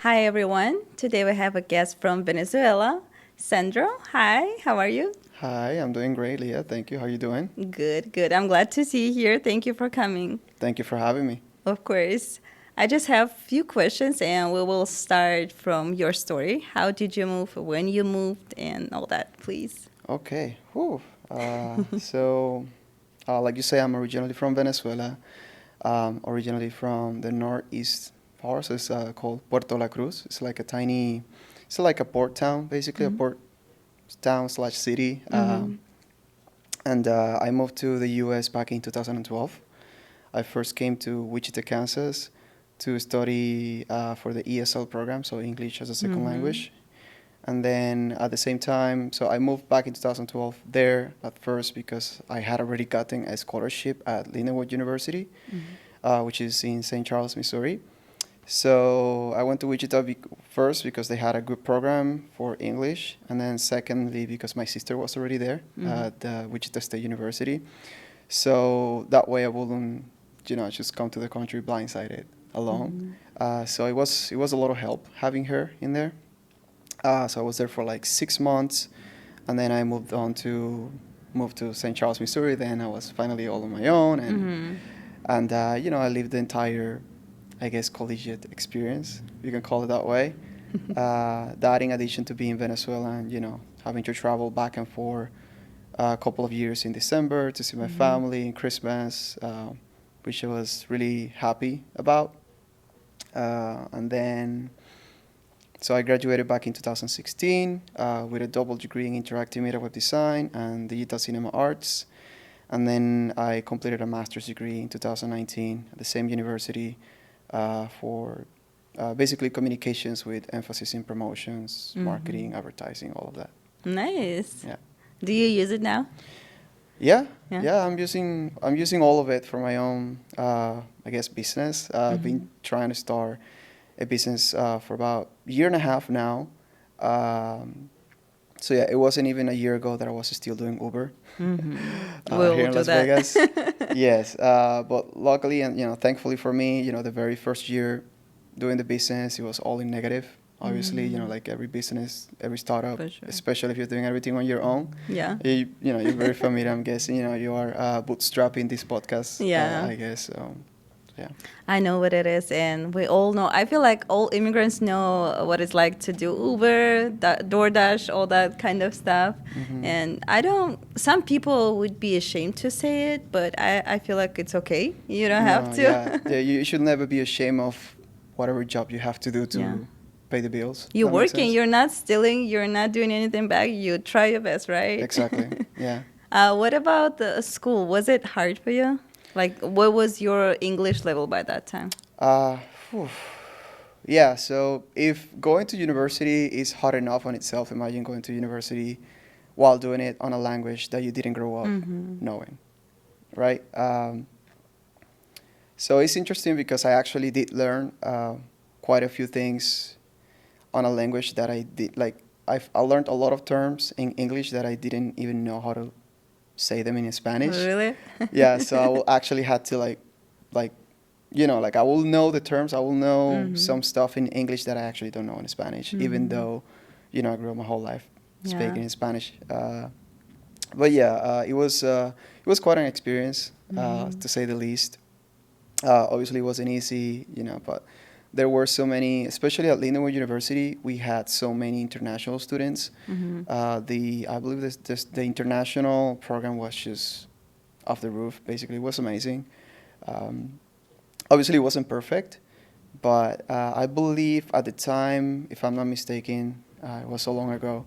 Hi, everyone. Today we have a guest from Venezuela, Sandro. Hi, how are you? Hi, I'm doing great, Leah. Thank you. How you doing? Good, good. I'm glad to see you here. Thank you for coming. Thank you for having me. Of course. I just have a few questions and we will start from your story. How did you move, when you moved, and all that, please? Okay. Whew. Like you say, I'm originally from Venezuela. Originally from the northeast part, so it's called Puerto La Cruz. It's like a port town, basically a Mhm. port town slash city. Mhm. And I moved to the U.S. back in 2012. I first came to Wichita, Kansas, to study for the ESL program, so English as a second Mhm. language. And then at the same time, so I moved back in 2012 there at first because I had already gotten a scholarship at Lindenwood University, Mhm. which is in St. Charles, Missouri. So I went to Wichita first because they had a good program for English, and then secondly because my sister was already there Mhm. at Wichita State University. So that way I wouldn't, just come to the country blindsided alone. Mhm. So it was a lot of help having her in there. So I was there for like 6 months, and then I moved to St. Charles, Missouri. Then I was finally all on my own, Mhm. and I lived the entire, I guess, collegiate experience. You can call it that way. That in addition to being Venezuela and having to travel back and forth a couple of years in December to see my Mhm. family in Christmas, which I was really happy about. And then So I graduated back in 2016 with a double degree in interactive media web design and digital cinema arts. And then I completed a master's degree in 2019 at the same university for basically communications with emphasis in promotions, marketing, Mhm. advertising, all of that. Nice. Yeah. Do you use it now? Yeah, Yeah. yeah, I'm using all of it for my own, I guess, business. I've been Mhm. trying to start a business for about a year and a half now. Um, so yeah, it wasn't even a year ago that I was still doing Uber Mhm. We'll here in do Las that. Vegas. Yes, but luckily and thankfully for me, the very first year doing the business, it was all in negative. Obviously, Mhm. like every business, every startup, For sure. especially if you're doing everything on your own. Yeah. You're very familiar. I'm guessing. You are bootstrapping this podcast. Yeah. I guess. Yeah. I know what it is, and we all know. I feel like all immigrants know what it's like to do Uber, DoorDash, all that kind of stuff. Hmm. And I don't, some people would be ashamed to say it, but I feel like it's okay. You don't have No, yeah, to. yeah. You should never be ashamed of whatever job you have to do Yeah. to pay the bills. You're That makes working, sense. you're not stealing, you're not doing anything bad. You try your best, right? Exactly. Yeah. What about the school? Was it hard for you? Like, what was your English level by that time? Uh, Phew. Yeah. So if going to university is hard enough on itself, imagine going to university while doing it on a language that you didn't grow up Mm-hmm. knowing, right? So it's interesting because I actually did learn quite a few things on a language that I did like. I learned a lot of terms in English that I didn't even know how to say them in Spanish. Really? Yeah, so I will actually had to like like I will know the terms. I will know Mm-hmm. some stuff in English that I actually don't know in Spanish, even Mm-hmm. though I grew up my whole life Yeah. speaking in Spanish. But yeah, it was quite an experience Mm-hmm. to say the least. Obviously, it wasn't easy, but there were so many, especially at Lindenwood University, we had so many international students. Mm-hmm. I believe the international program was just off the roof. Basically, it was amazing. Um, Obviously, it wasn't perfect, but I believe at the time, if I'm not mistaken, it was so long ago.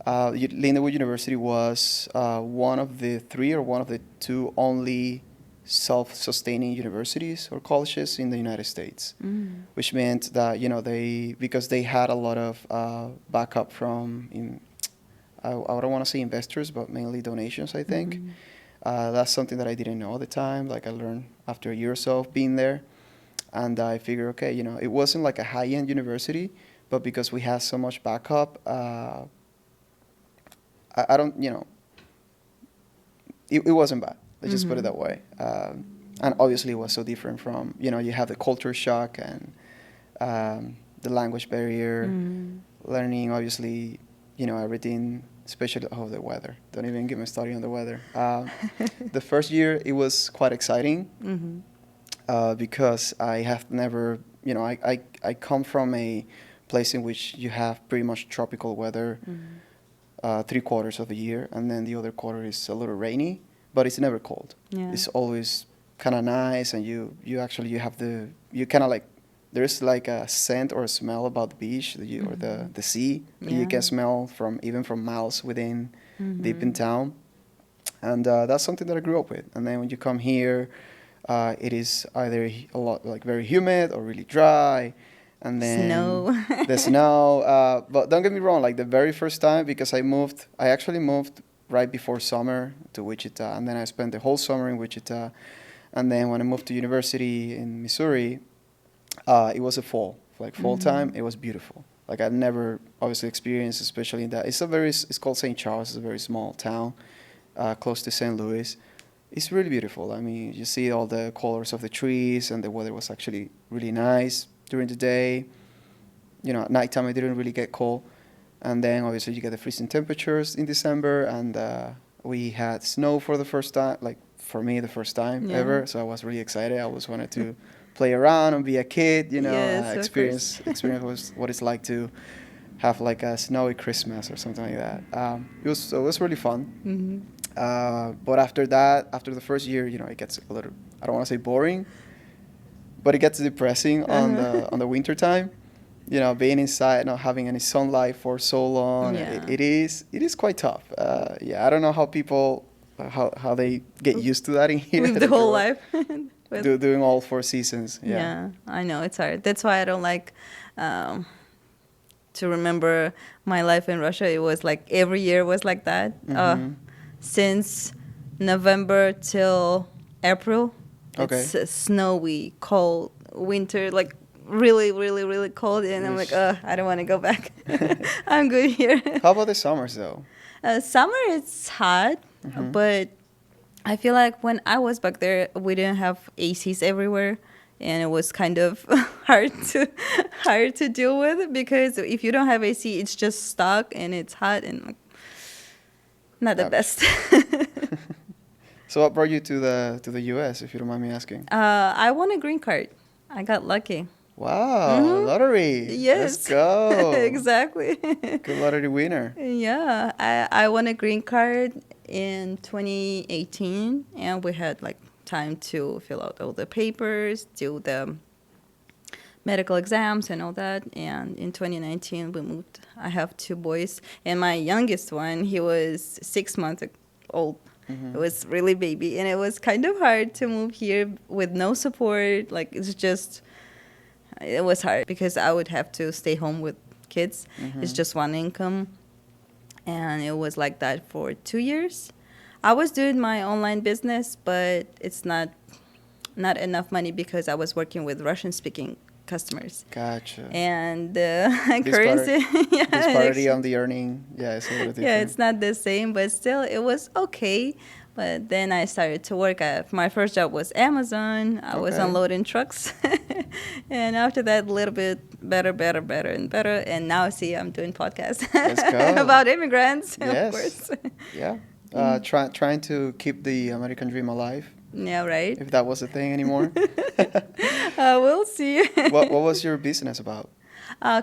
Lindenwood University was one of the three or one of the two only self-sustaining universities or colleges in the United States, Mm-hmm. which meant that because they had a lot of backup from I don't want to say investors, but mainly donations, I think. Mm-hmm. That's something that I didn't know at the time. Like I learned after a year or so of being there, and I figured, okay, it wasn't like a high-end university, but because we had so much backup, I don't, it wasn't bad. Let's just put it Mm-hmm. that way. And obviously, it was so different from, you have the culture shock and the language barrier, Mm. learning obviously, everything, especially the weather. Don't even get me started on the weather. The first year it was quite exciting Mhm. because I have never, I come from a place in which you have pretty much tropical weather Mhm. 3 quarters of the year, and then the other quarter is a little rainy, but it's never cold. Yeah. It's always kind of nice, and you have you kind of like there's like a scent or a smell about the beach or the sea that you can Yeah. smell from even from miles within deep in Mhm. town, and that's something that I grew up with. And then when you come here, it is either a lot like very humid or really dry, and then Snow. the snow. But don't get me wrong, like the very first time, because I actually moved right before summer to Wichita, and then I spent the whole summer in Wichita. And then when I moved to university in Missouri, it was a fall time. Mhm. It was beautiful. Like I've never obviously experienced, especially in that. It's called St. Charles. It's a very small town, close to St. Louis. It's really beautiful. I mean, you see all the colors of the trees, and the weather was actually really nice during the day. At nighttime it didn't really get cold, and then obviously you get the freezing temperatures in December, and we had snow for the first time, like for me the first time Yeah. ever. So I was really excited. I always wanted to play around and be a kid, Yes, of course. experience what it's like to have like a snowy Christmas or something like that. It was really fun. Mhm. But after that, after the first year, it gets a little, I don't want to say boring, but it gets depressing on Uh-huh. the winter time. Being inside, not having any sunlight for so long, Yeah. it is quite tough. Yeah, I don't know how people how they get used to that in here. Live the They whole grew up life with. doing all 4 seasons. Yeah. Yeah, I know it's hard. That's why I don't like um, to remember my life in Russia. It was like every year was like that. Mhm. Since November till April, Okay. it's snowy, cold winter, like really, really, really cold. And I'm like, Ish. I don't want to go back. I'm good here. How about the summers though? Summer it's hot, Mhm. but I feel like when I was back there, we didn't have ACs everywhere, and it was kind of hard to deal with because if you don't have AC, it's just stuck and it's hot and like, not the Ouch. best. So what brought you to the U.S. if you don't mind me asking? I won a green card. I got lucky. Wow, Hmm. lottery. Let's Yes, go. exactly. Good lottery winner. Yeah, I won a green card in 2018, and we had like time to fill out all the papers, do the medical exams and all that. And in 2019, we moved. I have two boys, and my youngest one, he was 6 months old. It Mhm. was really baby, and it was kind of hard to move here with no support. Like it was hard because I would have to stay home with kids. It's Mhm. just one income, and it was like that for 2 years. I was doing my online business, but it's not enough money because I was working with Russian speaking customers, Gotcha. and Dispar- currency. disparity Yeah, on the earning, yeah, it's a little yeah, different. it's not the same, but still, it was okay. But then I started to work at my first job was Amazon. I was Okay. unloading trucks, and after that, a little bit better, better, better, and better. And now, see, I'm doing podcasts Let's go. about immigrants, of Yes. course. Yeah. Trying to keep the American dream alive, Yeah, right. if that was a thing anymore. We'll see. What was your business about?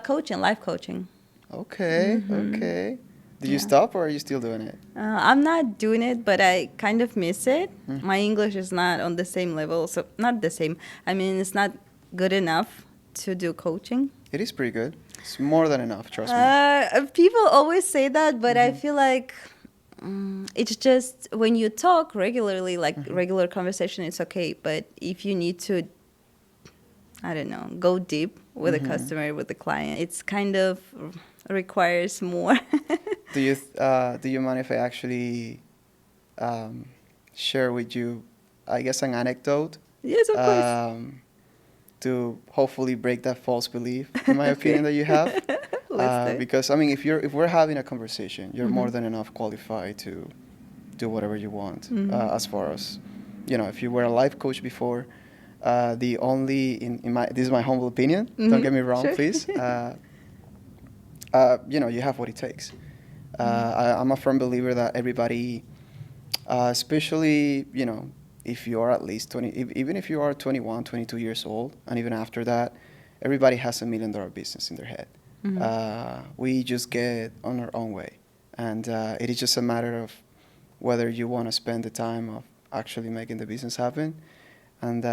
Coaching, life coaching. Okay, okay. Did you Yeah. stop or are you still doing it? I'm not doing it, but I kind of miss it. Mm. My English is not on the same level, so not the same. I mean, it's not good enough to do coaching. It is pretty good. It's more than enough, trust me. People always say that, but I Mhm. feel like it's just when you talk regularly, like Mhm. regular conversation, it's okay. But if you need to, I don't know, go deep with a Mhm. customer, with the client, it's kind of requires more. Do you mind if I actually um, share with you, I guess, an anecdote Yes, of course. um, to hopefully break that false belief, in my opinion, Okay. that you have? Let's do it. Because I mean, if we're having a conversation, you're more Mhm. than enough qualified to do whatever you want. Mhm. As far as if you were a life coach before, The only in my this is my humble opinion. Mhm. Don't get me wrong, Sure. please. You have what it takes. I'm a firm believer that everybody, especially if you are at least 20, even if you are 21, 22 years old, and even after that, everybody has $1 million business in their head. We just get on our own way, and it is just a matter of whether you want to spend the time of actually making the business happen. And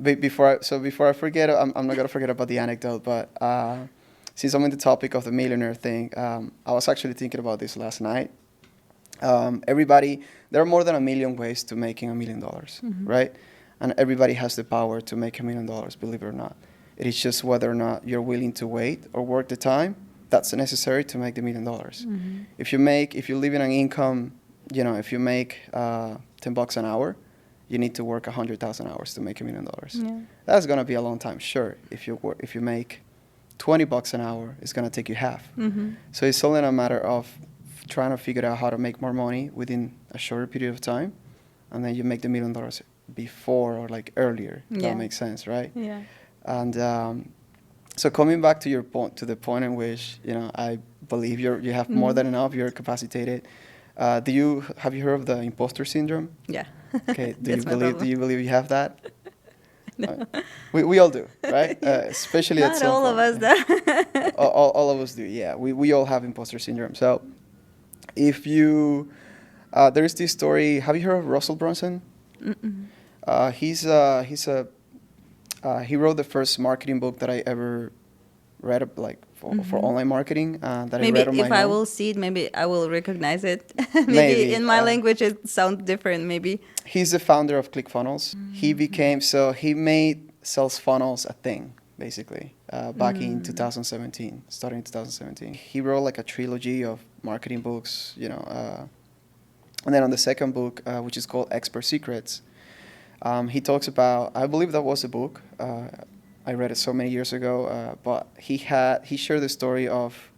before I forget, I'm not gonna forget about the anecdote, but since I'm in the topic of the millionaire thing, I was actually thinking about this last night. There are more than 1 million ways to making $1 million, right? And everybody has the power to make $1 million, believe it or not. It is just whether or not you're willing to wait or work the time that's necessary to make the $1 million. If you live in an income, if you make $10 an hour, you need to work 100,000 hours to make $1 million. Yeah. That's gonna be a long time, sure. If you make $20 an hour, it's gonna take you half. So it's only a matter of trying to figure out how to make more money within a shorter period of time, and then you make the $1 million before or like earlier. Yeah. That makes sense, right? Yeah. And so coming back to your point, to the point in which I believe you have more than enough. You're capacitated. Have you heard of the imposter syndrome? Yeah. Okay. Do That's my problem. you believe you have that? No. We all do, right? Especially at Not some all of point. us, though. All of us do. Yeah, we all have imposter syndrome. So if you there's this story. Have you heard of Russell Brunson? He wrote the first marketing book that I ever read, for online marketing, that I Maybe read on my if I own. will see it, maybe I will recognize it. Maybe, Maybe, in my language it sounds different. Maybe. He's the founder of ClickFunnels. He made sales funnels a thing, basically, back in 2017, starting in 2017. He wrote like a trilogy of marketing books, and then on the second book, which is called Expert Secrets, he talks about, I believe that was a book. I read it so many years ago, but he shared the story of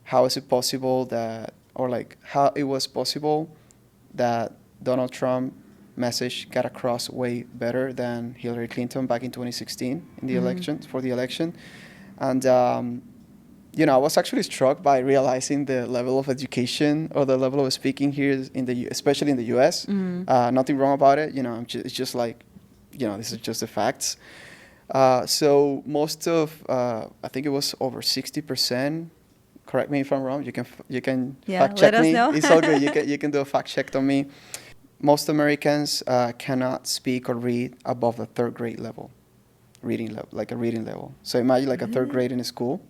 how is it possible that, or like how it was possible that Donald Trump message got across way better than Hillary Clinton back in 2016 in the election. And I was actually struck by realizing the level of education or the level of speaking here especially in the U.S. Nothing wrong about it. It's just like, this is just the facts. So most of, I think it was over 60%. Correct me if I'm wrong. You can Yeah, fact check let us me. know. It's all good. You can do a fact check on me. Most Americans cannot speak or read above the third grade level, like a reading level. So imagine like a third grade in a school.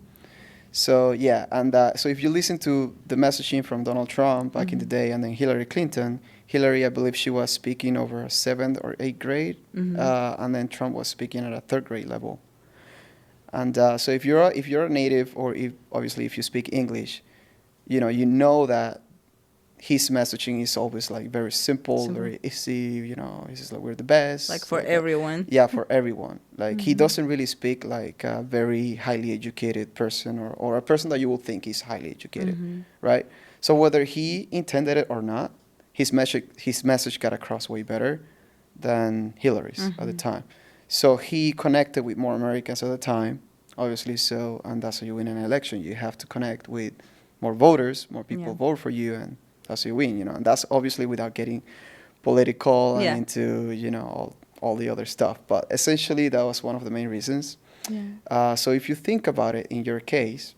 So yeah, and so if you listen to the messaging from Donald Trump back in the day, and then Hillary Clinton, I believe she was speaking over a 7th or 8th grade, and then Trump was speaking at a third grade level. And so if you're a native, or if you speak English, you know that his messaging is always like very simple, very easy. He's just like, we're the best. Like for everyone. Yeah, for everyone. Like he doesn't really speak like a very highly educated person, or a person that you will think is highly educated, right? So whether he intended it or not, his message got across way better than Hillary's at the time. So he connected with more Americans at the time, obviously. So, and that's how you win an election. You have to connect with more voters, more people vote for you, and that's how you win. And that's obviously without getting political and into all the other stuff. But essentially, that was one of the main reasons. Yeah. So if you think about it, in your case,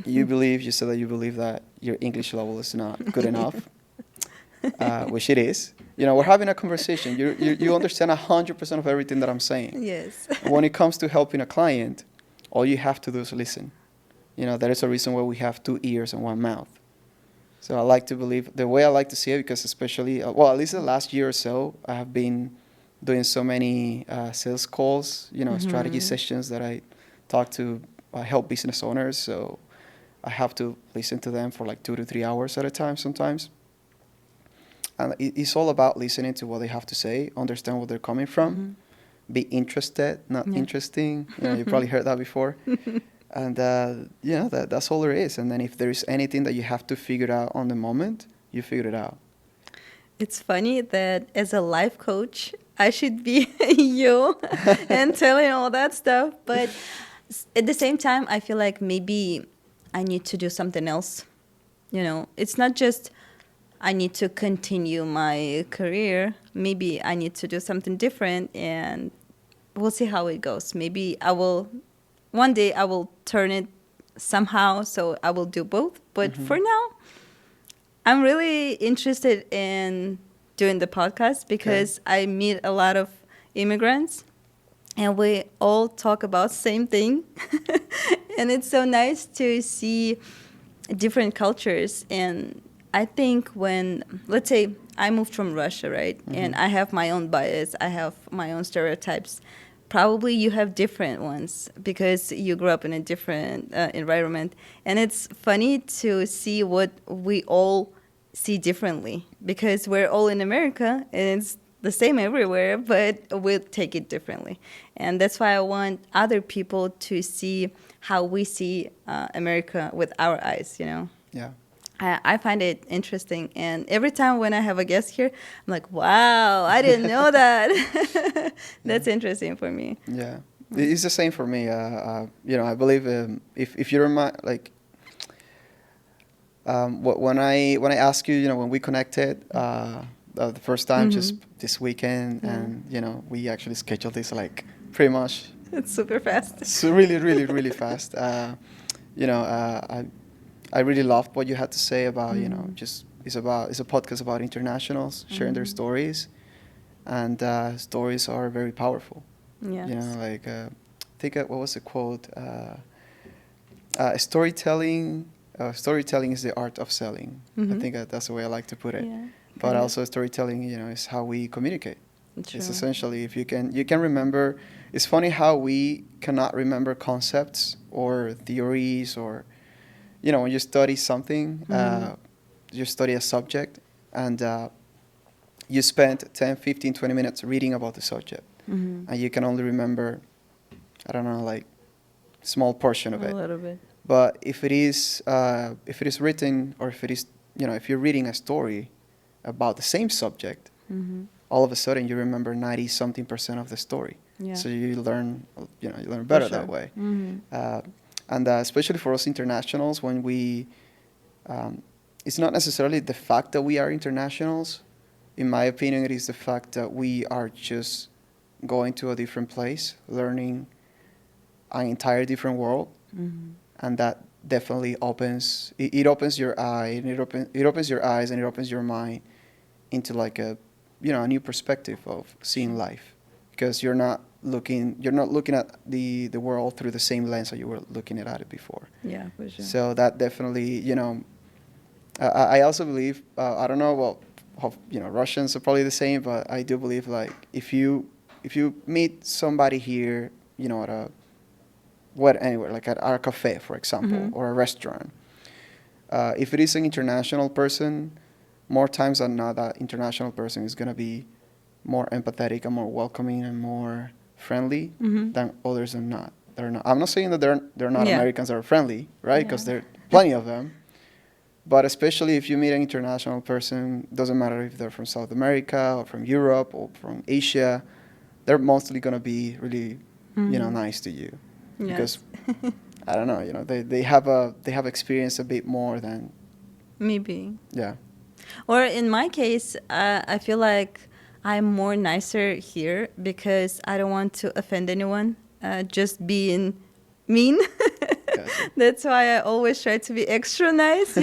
you said that you believe that your English level is not good enough, which it is. We're having a conversation. You understand 100% of everything that I'm saying. Yes. When it comes to helping a client, all you have to do is listen. There is a reason why we have 2 ears and 1 mouth. So I like to believe, the way I like to see it, because especially, at least the last year or so, I have been doing so many sales calls, strategy sessions that I talk to help business owners. So I have to listen to them for like 2 to 3 hours at a time sometimes. And it's all about listening to what they have to say, understand where they're coming from, be interested, not interesting. You probably heard that before. And, that's all there is. And then if there is anything that you have to figure out on the moment, you figure it out. It's funny that as a life coach, I should be you and telling all that stuff. But at the same time, I feel like maybe I need to do something else. You know, it's not just I need to continue my career. Maybe I need to do something different, and we'll see how it goes. Maybe I will, one day I will turn it somehow, so I will do both. But Mm-hmm. for now, I'm really interested in doing the podcast Okay. because I meet a lot of immigrants and we all talk about same thing. And it's so nice to see different cultures. And I think when, let's say I moved from Russia, right? And Mm-hmm. I have my own bias, I have my own stereotypes. Probably you have different ones because you grew up in a different environment. And it's funny to see what we all see differently because we're all in America and it's the same everywhere, but we'll take it differently. And that's why I want other people to see how we see America with our eyes, you know? Yeah. I find it interesting. And every time when I have a guest here, I'm like, wow, I didn't know that. Yeah. That's interesting for me. Yeah. It's the same for me. I believe if you're my like when I asked you, when we connected the first time, just this weekend, Yeah. and we actually scheduled this like pretty much It's super fast. so really, really, really fast. I really loved what you had to say about just it's a podcast about internationals sharing their stories, and stories are very powerful. Yes. Like I think what was the quote? Storytelling. Storytelling is the art of selling. I think that's the way I like to put it. Yeah. But kind of. also storytelling, is how we communicate. True. It's essentially if you can remember. It's funny how we cannot remember concepts or theories, or when you study something, you study a subject, and you spend 10, 15, 20 minutes reading about the subject, and you can only remember, I don't know, like small portion of A it. little bit. But if it is written, or if it is, if you're reading a story about the same subject, all of a sudden you remember 90-something% of the story. Yeah. So you learn better that way. And especially for us internationals, when it's not necessarily the fact that we are internationals. In my opinion, it is the fact that we are just going to a different place, learning an entire different world, and that definitely opens your eye, and it opens your eyes, and it opens your mind into like a new perspective of seeing life, because you're not looking at the world through the same lens that you were looking at it before. Yeah, for sure. So that definitely, I also believe, I don't know, well, Russians are probably the same, but I do believe like if you meet somebody here, at anywhere, like at a cafe, for example, or a restaurant, if it is an international person, more times than not, that international person is going to be more empathetic and more welcoming and more friendly than others are not. They're not. I'm not saying that they're not Americans that are friendly, right? Because there are plenty of them. But especially if you meet an international person, doesn't matter if they're from South America or from Europe or from Asia, they're mostly going to be really, nice to you. Yes. Because I don't know, they have experienced a bit more than. Maybe. Yeah. Or in my case, I feel like I'm more nicer here because I don't want to offend anyone. Just being mean. Gotcha. That's why I always try to be extra nice,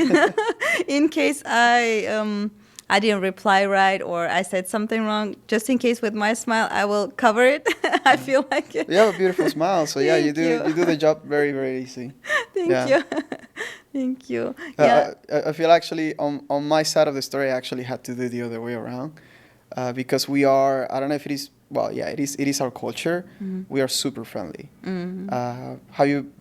in case I didn't reply right or I said something wrong. Just in case, with my smile, I will cover it. I feel like it. You have a beautiful smile, so yeah, you Thank you. do the job very, very easy. Thank Yeah. you. Thank you. Yeah. I feel actually on my side of the story, I actually had to do the other way around, because we are. I don't know if it is. Well, yeah, it is our culture. We are super friendly. How you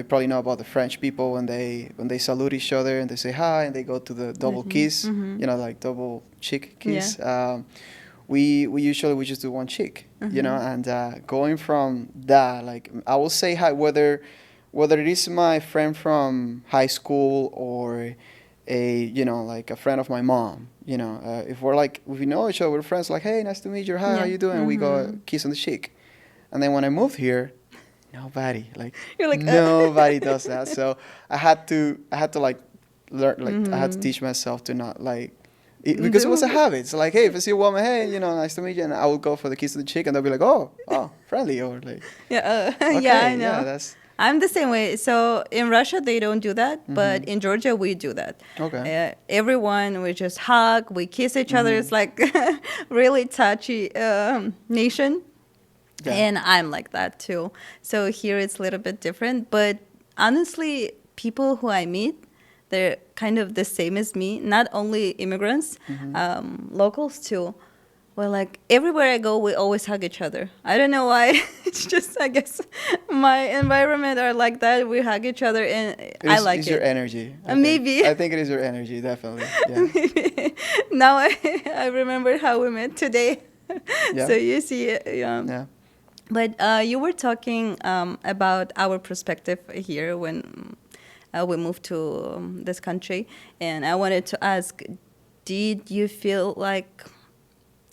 probably know about the French people when they salute each other and they say hi and they go to the double kiss, like double cheek kiss. We usually just do one cheek, and going from that, like I will say hi whether it is my friend from high school or like a friend of my mom. If we're like, if we know each other, we're friends. Like, hey, nice to meet you. Hi, how Yeah. you doing? We go kiss on the cheek. And then when I moved here, nobody like You're like, nobody does that. So I had to like learn, like I had to mm-hmm. teach myself to not like. Because it was a Do habit. So like, hey, if I see a woman, hey, nice to meet you, and I would go for the kiss on the cheek, and they'll be like, oh, friendly, or like, yeah, yeah, I okay, yeah, know. that's I'm the same way. So in Russia, they don't do that, but mm-hmm. in Georgia, we do that. Okay. Everyone, we just hug, we kiss each other. Mm-hmm. It's like really touchy nation. Yeah. And I'm like that too. So here it's a little bit different. But honestly, people who I meet, they're kind of the same as me. Not only immigrants, Mm-hmm. locals too. Well, like everywhere I go, we always hug each other. I don't know why. It's just, I guess, my environment are like that. We hug each other, and I like It's your it. energy. Maybe. I think it is your energy, definitely. Yeah. Maybe. Now I remember how we met today. Yeah. So you see, Yeah. but you were talking about our perspective here when we moved to this country, and I wanted to ask, did you feel like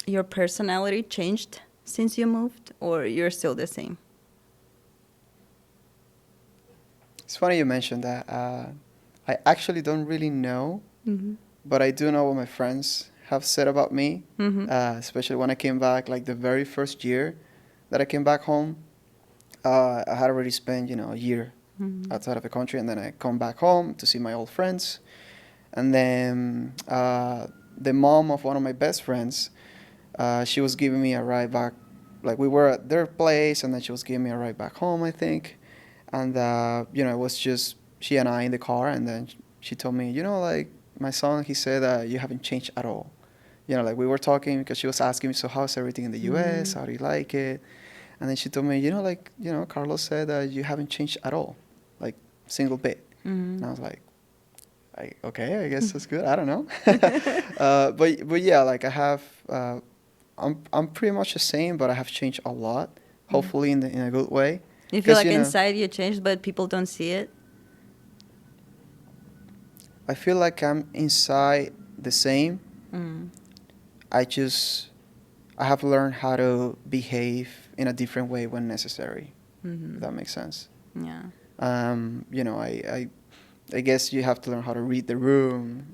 your personality changed since you moved, or you're still the same? It's funny you mentioned that. I actually don't really know, Mm-hmm. but I do know what my friends have said about me, Mm-hmm. especially when I came back, like the very first year that I came back home. I had already spent, a year Mm-hmm. outside of the country, and then I come back home to see my old friends. And then the mom of one of my best friends, she was giving me a ride back. Like we were at their place, and then she was giving me a ride back home, I think. And it was just she and I in the car, and then she told me, like my son, he said you haven't changed at all. Like we were talking because she was asking me, so how's everything in the U.S.? Mm-hmm. How do you like it? And then she told me, Carlos said you haven't changed at all, like single bit. And Mm-hmm. I was like, okay, I guess that's good. I don't know. But yeah, like I have, I'm pretty much the same, but I have changed a lot. Hopefully in a good way. You feel Because like inside you changed, but people don't see it? I feel like I'm inside the same. Mm. I have learned how to behave in a different way when necessary. Mm-hmm. If that makes sense. Yeah. I guess you have to learn how to read the room.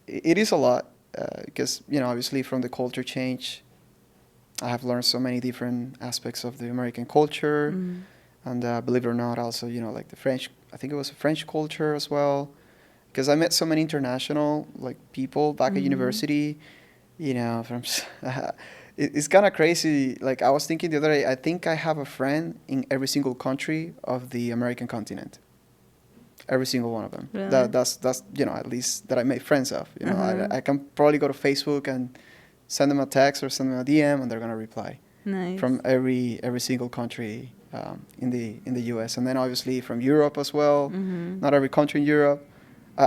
It is a lot because obviously from the culture change, I have learned so many different aspects of the American culture, Mm-hmm. and believe it or not, also like the French. I think it was a French culture as well, because I met so many international like people back at Mm-hmm. university. From it's kind of crazy. Like I was thinking the other day, I think I have a friend in every single country of the American continent. Every single one of them. Really? That's at least that I made friends of. Uh-huh. I can probably go to Facebook and send them a text or send them a DM, and they're gonna reply Nice. from every single country in the U.S. and then obviously from Europe as well. Mm-hmm. Not every country in Europe.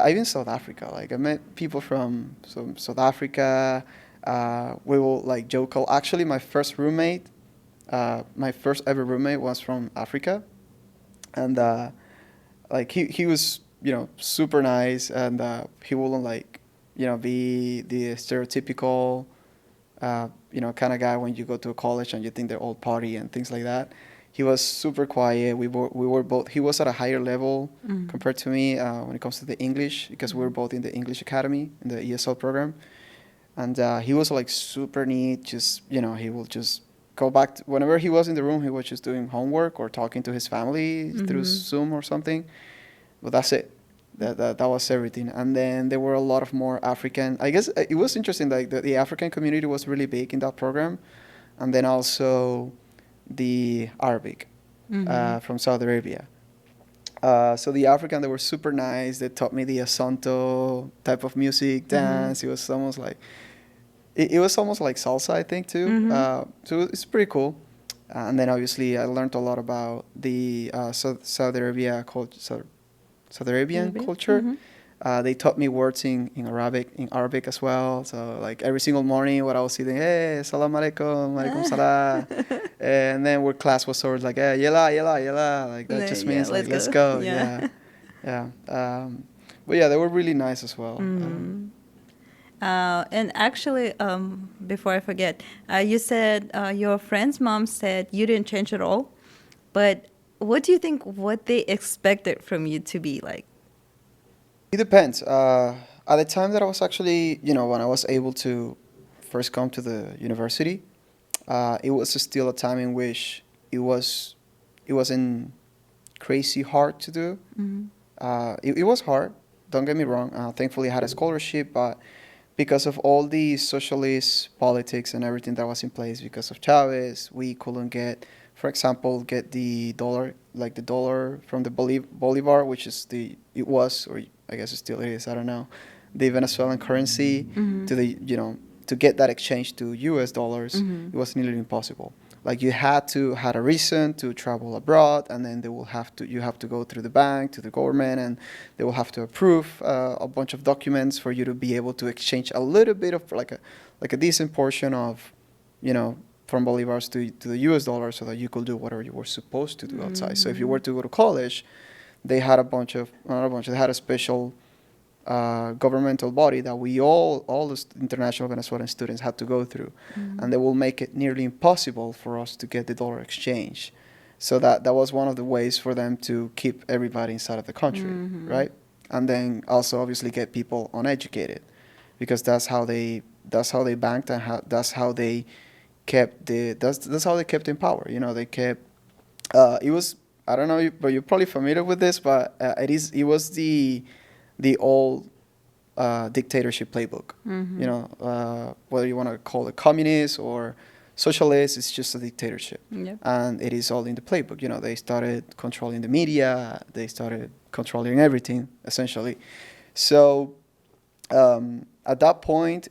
Even South Africa. Like I met people from South Africa. We will like joke. Actually, my first my first ever roommate was from Africa, and like he was super nice, and he wouldn't like be the stereotypical kind of guy when you go to a college and you think they're all party and things like that. He was super quiet. We were both. He was at a higher level Mm-hmm. compared to me when it comes to the English because we were both in the English Academy in the ESL program, and he was like super neat. Just he will just go back whenever he was in the room. He was just doing homework or talking to his family through Mm-hmm. Zoom or something. But that's it. That was everything. And then there were a lot of more African. I guess it was interesting. Like the African community was really big in that program, and then also the Arabic Mm-hmm. from Saudi Arabia. So the African, they were super nice. They taught me the Asanto type of music, Mm-hmm. dance. It was almost like it was almost like salsa, I think, too. Mm-hmm. So it's pretty cool. And then obviously I learned a lot about the Saudi Arabia culture, Saudi Arabian Little bit. culture. Mm-hmm. They taught me words in Arabic as well. So like every single morning, what I was saying, hey, salam alaikum, alaikum salam. And then our class was sort of like, hey, yela, yela, yela. Like that just Yeah, means like, let's let's go. go. Yeah. Yeah. Yeah. But yeah, they were really nice as well. And actually, before I forget, you said your friend's mom said you didn't change at all. But what do you think what they expected from you to be like? It depends. At the time that I was actually, when I was able to first come to the university, it was still a time in which it wasn't crazy hard to do. It was hard. Don't get me wrong. Thankfully, I had a scholarship, but because of all the socialist politics and everything that was in place because of Chavez, we couldn't get, for example, get the dollar, like the dollar from the Bolivar, which is it was, or I guess it still is, I don't know, the Venezuelan currency to to get that exchange to US dollars, it was nearly impossible. Like you had a reason to travel abroad, and then you have to go through the bank to the government, and they will have to approve a bunch of documents for you to be able to exchange a little bit of like a decent portion of, from bolivars to the US dollar, so that you could do whatever you were supposed to do outside. So if you were to go to college, they had they had a special governmental body that all the international Venezuelan students had to go through, and they will make it nearly impossible for us to get the dollar exchange. So that was one of the ways for them to keep everybody inside of the country, right? And then also obviously get people uneducated, because that's how they banked, and that's how they kept that's how they kept in power. They kept it was, I don't know, but you're probably familiar with this, but it was the old dictatorship playbook. Whether you want to call it communist or socialist, it's just a dictatorship. Yep. And it is all in the playbook. They started controlling the media, they started controlling everything, essentially. So at that point,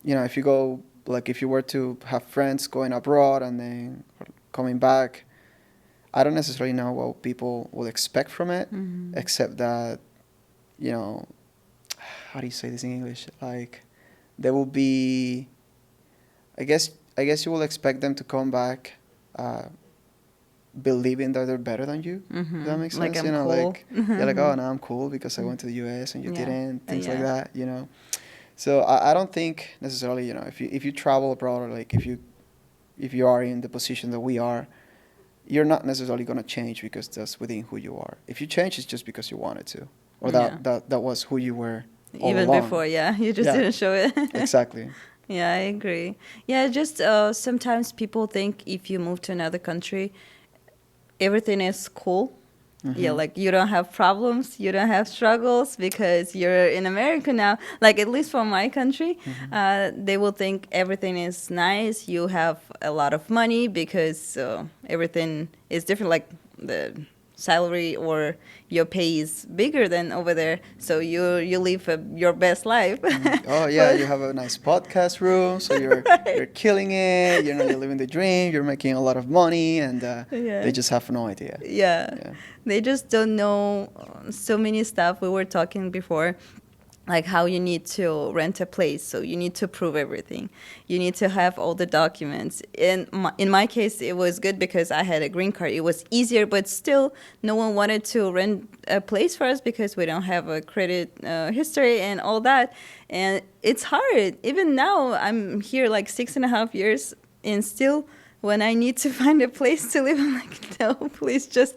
if you go, like if you were to have friends going abroad and then coming back, I don't necessarily know what people will expect from it, except that, how do you say this in English? Like, there will be, I guess you will expect them to come back, believing that they're better than you. Does that make sense? Like I'm cool. Like you're like, oh, now I'm cool because I went to the U.S. and you didn't, things like Yeah. that. So I don't think necessarily, if you travel abroad, or like if you are in the position that we are, you're not necessarily going to change because that's within who you are. If you change, it's just because you wanted to, or that was who you were all Even along. before, you just didn't show it. Exactly. Yeah, I agree. Yeah, just sometimes people think if you move to another country, everything is cool. Yeah, like you don't have problems, you don't have struggles because you're in America now. Like at least for my country, they will think everything is nice. You have a lot of money because everything is different. Like the salary or your pay is bigger than over there, so you live your best life. Oh yeah, you have a nice podcast room, so you're killing it. You're living the dream. You're making a lot of money, and they just have no idea. Yeah. They just don't know so many stuff. We were talking before, like how you need to rent a place, so you need to prove everything. You need to have all the documents. In my case, it was good because I had a green card. It was easier, but still, no one wanted to rent a place for us because we don't have a credit history and all that. And it's hard. Even now, I'm here like 6.5 years, and still, when I need to find a place to live, I'm like, no, please, just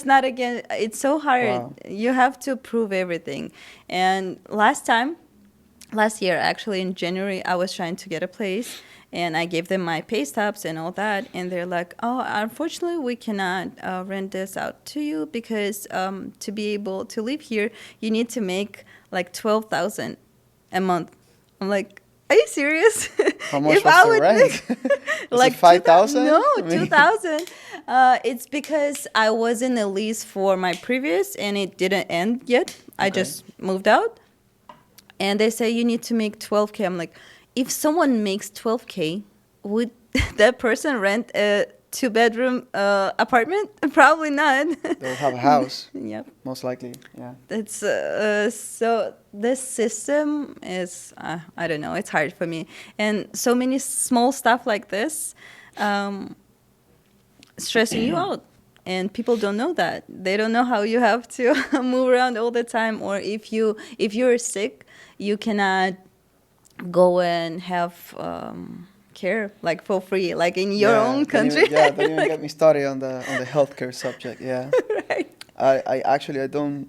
not again. It's so hard. Wow. You have to prove everything. And last year, actually in January, I was trying to get a place, and I gave them my pay stubs and all that, and they're like, oh, unfortunately, we cannot rent this out to you because to be able to live here, you need to make like $12,000 a month. I'm like, are you serious? How much was the rent? Like 5,000? No, 2,000. It's because I was in a lease for my previous, and it didn't end yet. I just moved out, and they say you need to make 12K. I'm like, if someone makes 12K, would that person rent a 2-bedroom apartment? Probably not. They'll have a house. Yep. Most likely. Yeah. It's so this system is I don't know, it's hard for me, and so many small stuff like this stressing you out, and people don't know that. They don't know how you have to move around all the time, or if you're sick, you cannot go and have care like for free, like in your own country. Don't even get me started on the healthcare subject. Yeah, Right. I actually I don't.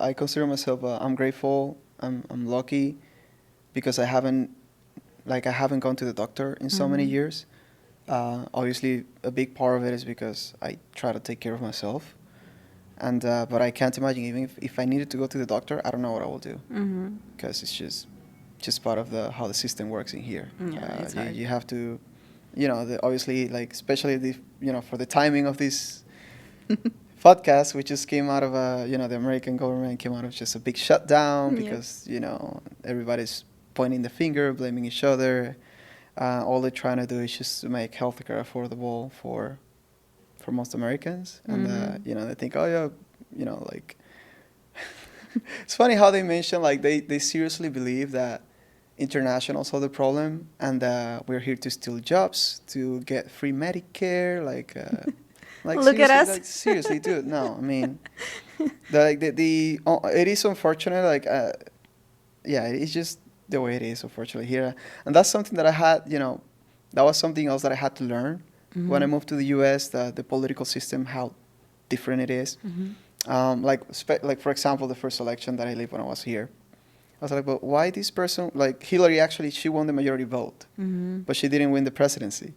I consider myself. I'm grateful. I'm lucky because I haven't gone to the doctor in so many years. Obviously, a big part of it is because I try to take care of myself, and but I can't imagine even if I needed to go to the doctor, I don't know what I will do because it's just part of how the system works in here. Yeah, it's hard. You have to, obviously, like especially for the timing of this podcast, which just came out of the American government came out of just a big shutdown because everybody's pointing the finger, blaming each other. All they're trying to do is just to make healthcare affordable for most Americans, and they think, oh yeah, like it's funny how they mention like they seriously believe that internationals are the problem, and we're here to steal jobs, to get free Medicare, like Look at seriously, us. like seriously, dude. No, I mean, it is unfortunate, like yeah, it's just the way it is, unfortunately here, and that's something that I had, that was something else that I had to learn when I moved to the U.S. The political system, how different it is. Like for example, the first election that I lived when I was here, I was like, but why this person, like Hillary, actually she won the majority vote, but she didn't win the presidency.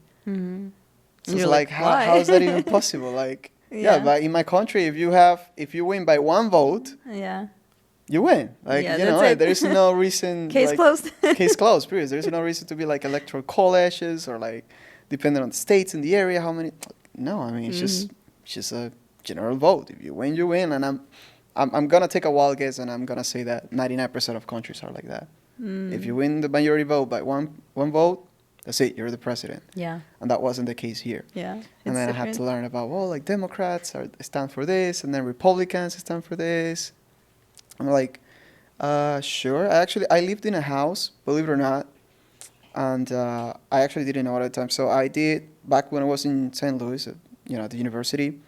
So it's You're like, why? how is that even possible? Like, yeah, but in my country, if you win by one vote, Yeah. you win. Like, Yeah, that's it. there is no reason. Case like, closed. Case closed, period. There is no reason to be like electoral colleges or like, depending on the states in the area, how many. No, I mean, it's just a general vote. If you win, you win. And I'm going to take a wild guess and I'm going to say that 99% of countries are like that. If you win the majority vote by one vote, that's it. You're the president. Yeah. And that wasn't the case here. Yeah. And then I had to learn about, like Democrats stand for this, and then Republicans stand for this. I'm like, sure. I lived in a house, believe it or not, and I actually didn't know at the time. So I did back when I was in St. Louis, at the university.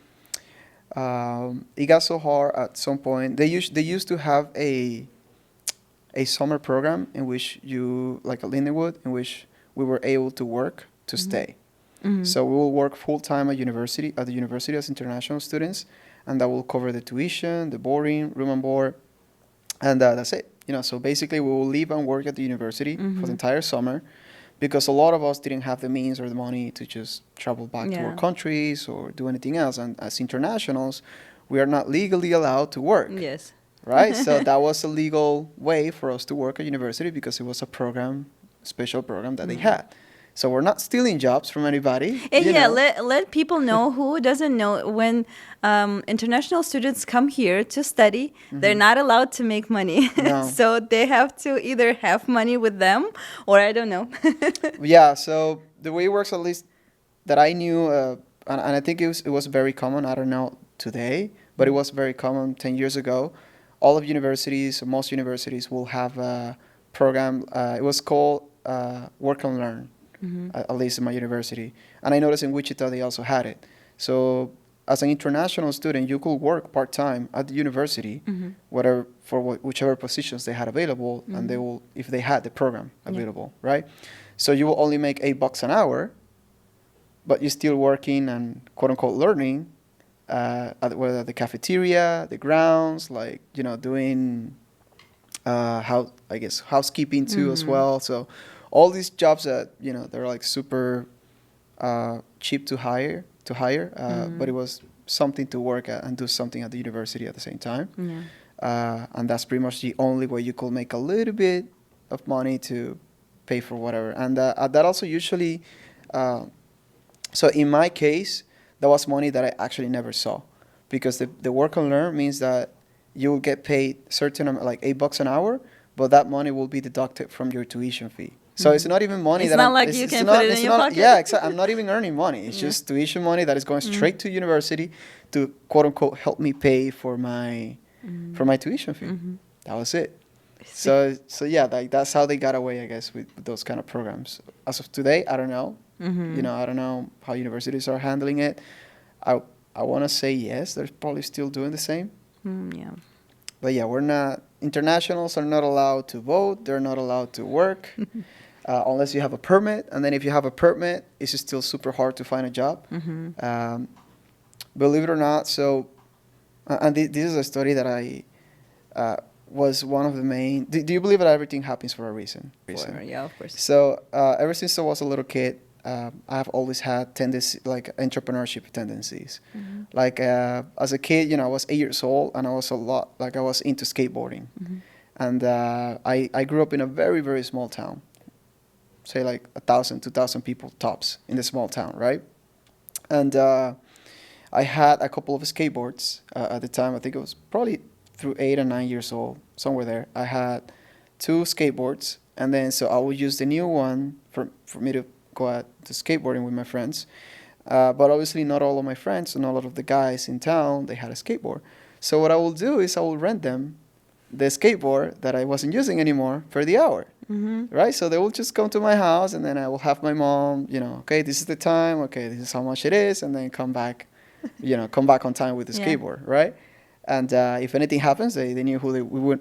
It got so hard at some point. They used to have a summer program in which like a Lindenwood, in which we were able to work to stay. So we will work full time at the university as international students, and that will cover the tuition, the boarding, room and board, and that's it. So basically we will live and work at the university for the entire summer, because a lot of us didn't have the means or the money to just travel back to our countries or do anything else. And as internationals, we are not legally allowed to work. Yes. Right? So that was a legal way for us to work at university because it was a special program that they had. So we're not stealing jobs from anybody. And yeah, let people know who doesn't know, when international students come here to study, they're not allowed to make money. No. So they have to either have money with them, or I don't know. Yeah, so the way it works, at least that I knew, and I think it was very common, I don't know today, but it was very common 10 years ago. All of universities, most universities will have a program, it was called Work and Learn. At least in my university. And I noticed in Wichita they also had it. So as an international student, you could work part-time at the university, whichever positions they had available, and they will, if they had the program available, right? So you will only make $8 an hour, but you're still working and quote-unquote learning whether the cafeteria, the grounds, like, doing housekeeping too as well. So all these jobs that they're like super cheap to hire, but it was something to work at and do something at the university at the same time. And that's pretty much the only way you could make a little bit of money to pay for whatever. And that also usually, so in my case, that was money that I actually never saw, because the work and learn means that you will get paid certain like $8 an hour, but that money will be deducted from your tuition fee. So it's not even money it's not like you can put it in your pocket. Yeah, exactly. I'm not even earning money. It's just tuition money that is going straight to university to quote unquote help me pay for my tuition fee. That was it. So yeah, like that's how they got away, I guess, with those kind of programs. As of today, I don't know. I don't know how universities are handling it. I I want to say yes, they're probably still doing the same. Yeah. But yeah, we're not, internationals are not allowed to vote. They're not allowed to work unless you have a permit. And then if you have a permit, it's still super hard to find a job. Um, believe it or not. So, and this is a story that I was one of the main. Do you believe that everything happens for a reason? Yeah, of course. So ever since I was a little kid, I've always had tendency, like entrepreneurship tendencies. Like as a kid, I was 8 years old, and I was I was into skateboarding. And I grew up in a very, very small town, say like 1,000, 2,000 people tops in the small town, right? And I had a couple of skateboards at the time. I think it was probably through 8 or 9 years old, somewhere there. I had 2 skateboards, and then so I would use the new one for me to go out to skateboarding with my friends. But obviously not all of my friends and a lot of the guys in town, they had a skateboard. So what I will do is I will rent them the skateboard that I wasn't using anymore for the hour. Right? So they will just come to my house, and then I will have my mom, okay, this is the time, okay, this is how much it is, and then come back, come back on time with the skateboard, right? And if anything happens, they knew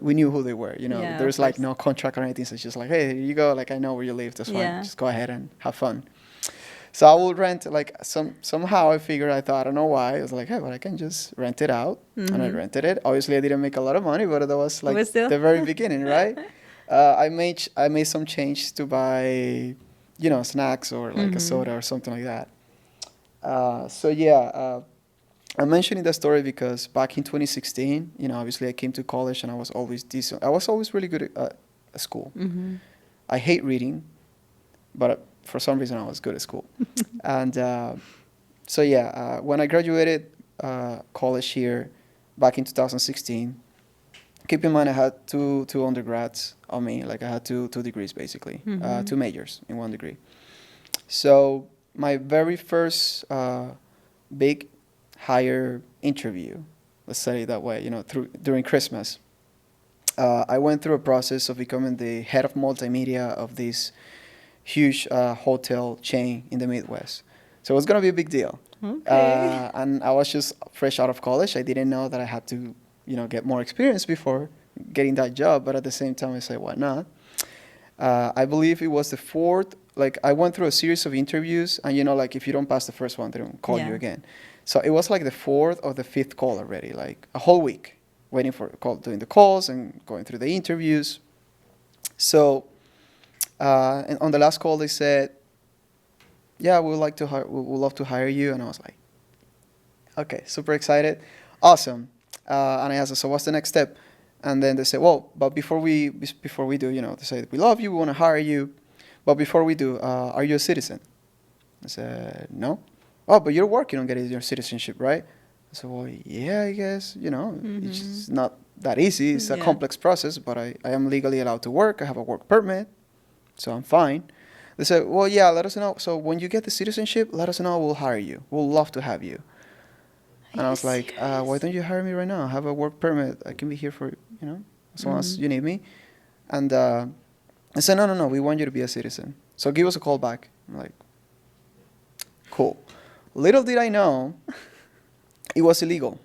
we knew who they were. Yeah, There's of like course. no contract or anything. So it's just like, hey, here you go. Like, I know where you live. That's fine. Yeah. Just go ahead and have fun. So I will rent, like, somehow I figured, I thought, I don't know why. I was like, hey, but I can just rent it out. And I rented it. Obviously, I didn't make a lot of money, but that was like But still. the very beginning, right? I made some change to buy, snacks or like a soda or something like that. So yeah, I'm mentioning that story because back in 2016, obviously I came to college and I was always decent. I was always really good at school. I hate reading, but for some reason I was good at school. And so yeah, when I graduated college here back in 2016, keep in mind I had two undergrads on me. Like I had two degrees basically, 2 majors in 1 degree. So my very first big hire interview, let's say it that way, during Christmas, I went through a process of becoming the head of multimedia of this huge hotel chain in the Midwest. So it was going to be a big deal. Okay. And I was just fresh out of college. I didn't know that I had to, get more experience before getting that job. But at the same time, I said, why not? I believe it was the 4th. Like, I went through a series of interviews. And, like, if you don't pass the first one, they don't call you again. So it was like the 4th or the 5th call already, like a whole week waiting for a call, doing the calls and going through the interviews. So and on the last call, they said, yeah, we would love to hire you. And I was like, okay, super excited. Awesome. And I asked, so what's the next step? And then they said, well, but before we do, they say, we love you, we want to hire you. But before we do, are you a citizen? I said, no. Oh, but you're working on getting your citizenship, right? I said, well, yeah, I guess, it's just not that easy. It's a complex process, but I am legally allowed to work. I have a work permit, so I'm fine. They said, well, yeah, let us know. So when you get the citizenship, let us know. We'll hire you. We'll love to have you. And I was like, why don't you hire me right now? I have a work permit. I can be here for, as long as you need me. And I said, no, we want you to be a citizen. So give us a call back. I'm like, cool. Little did I know, it was illegal.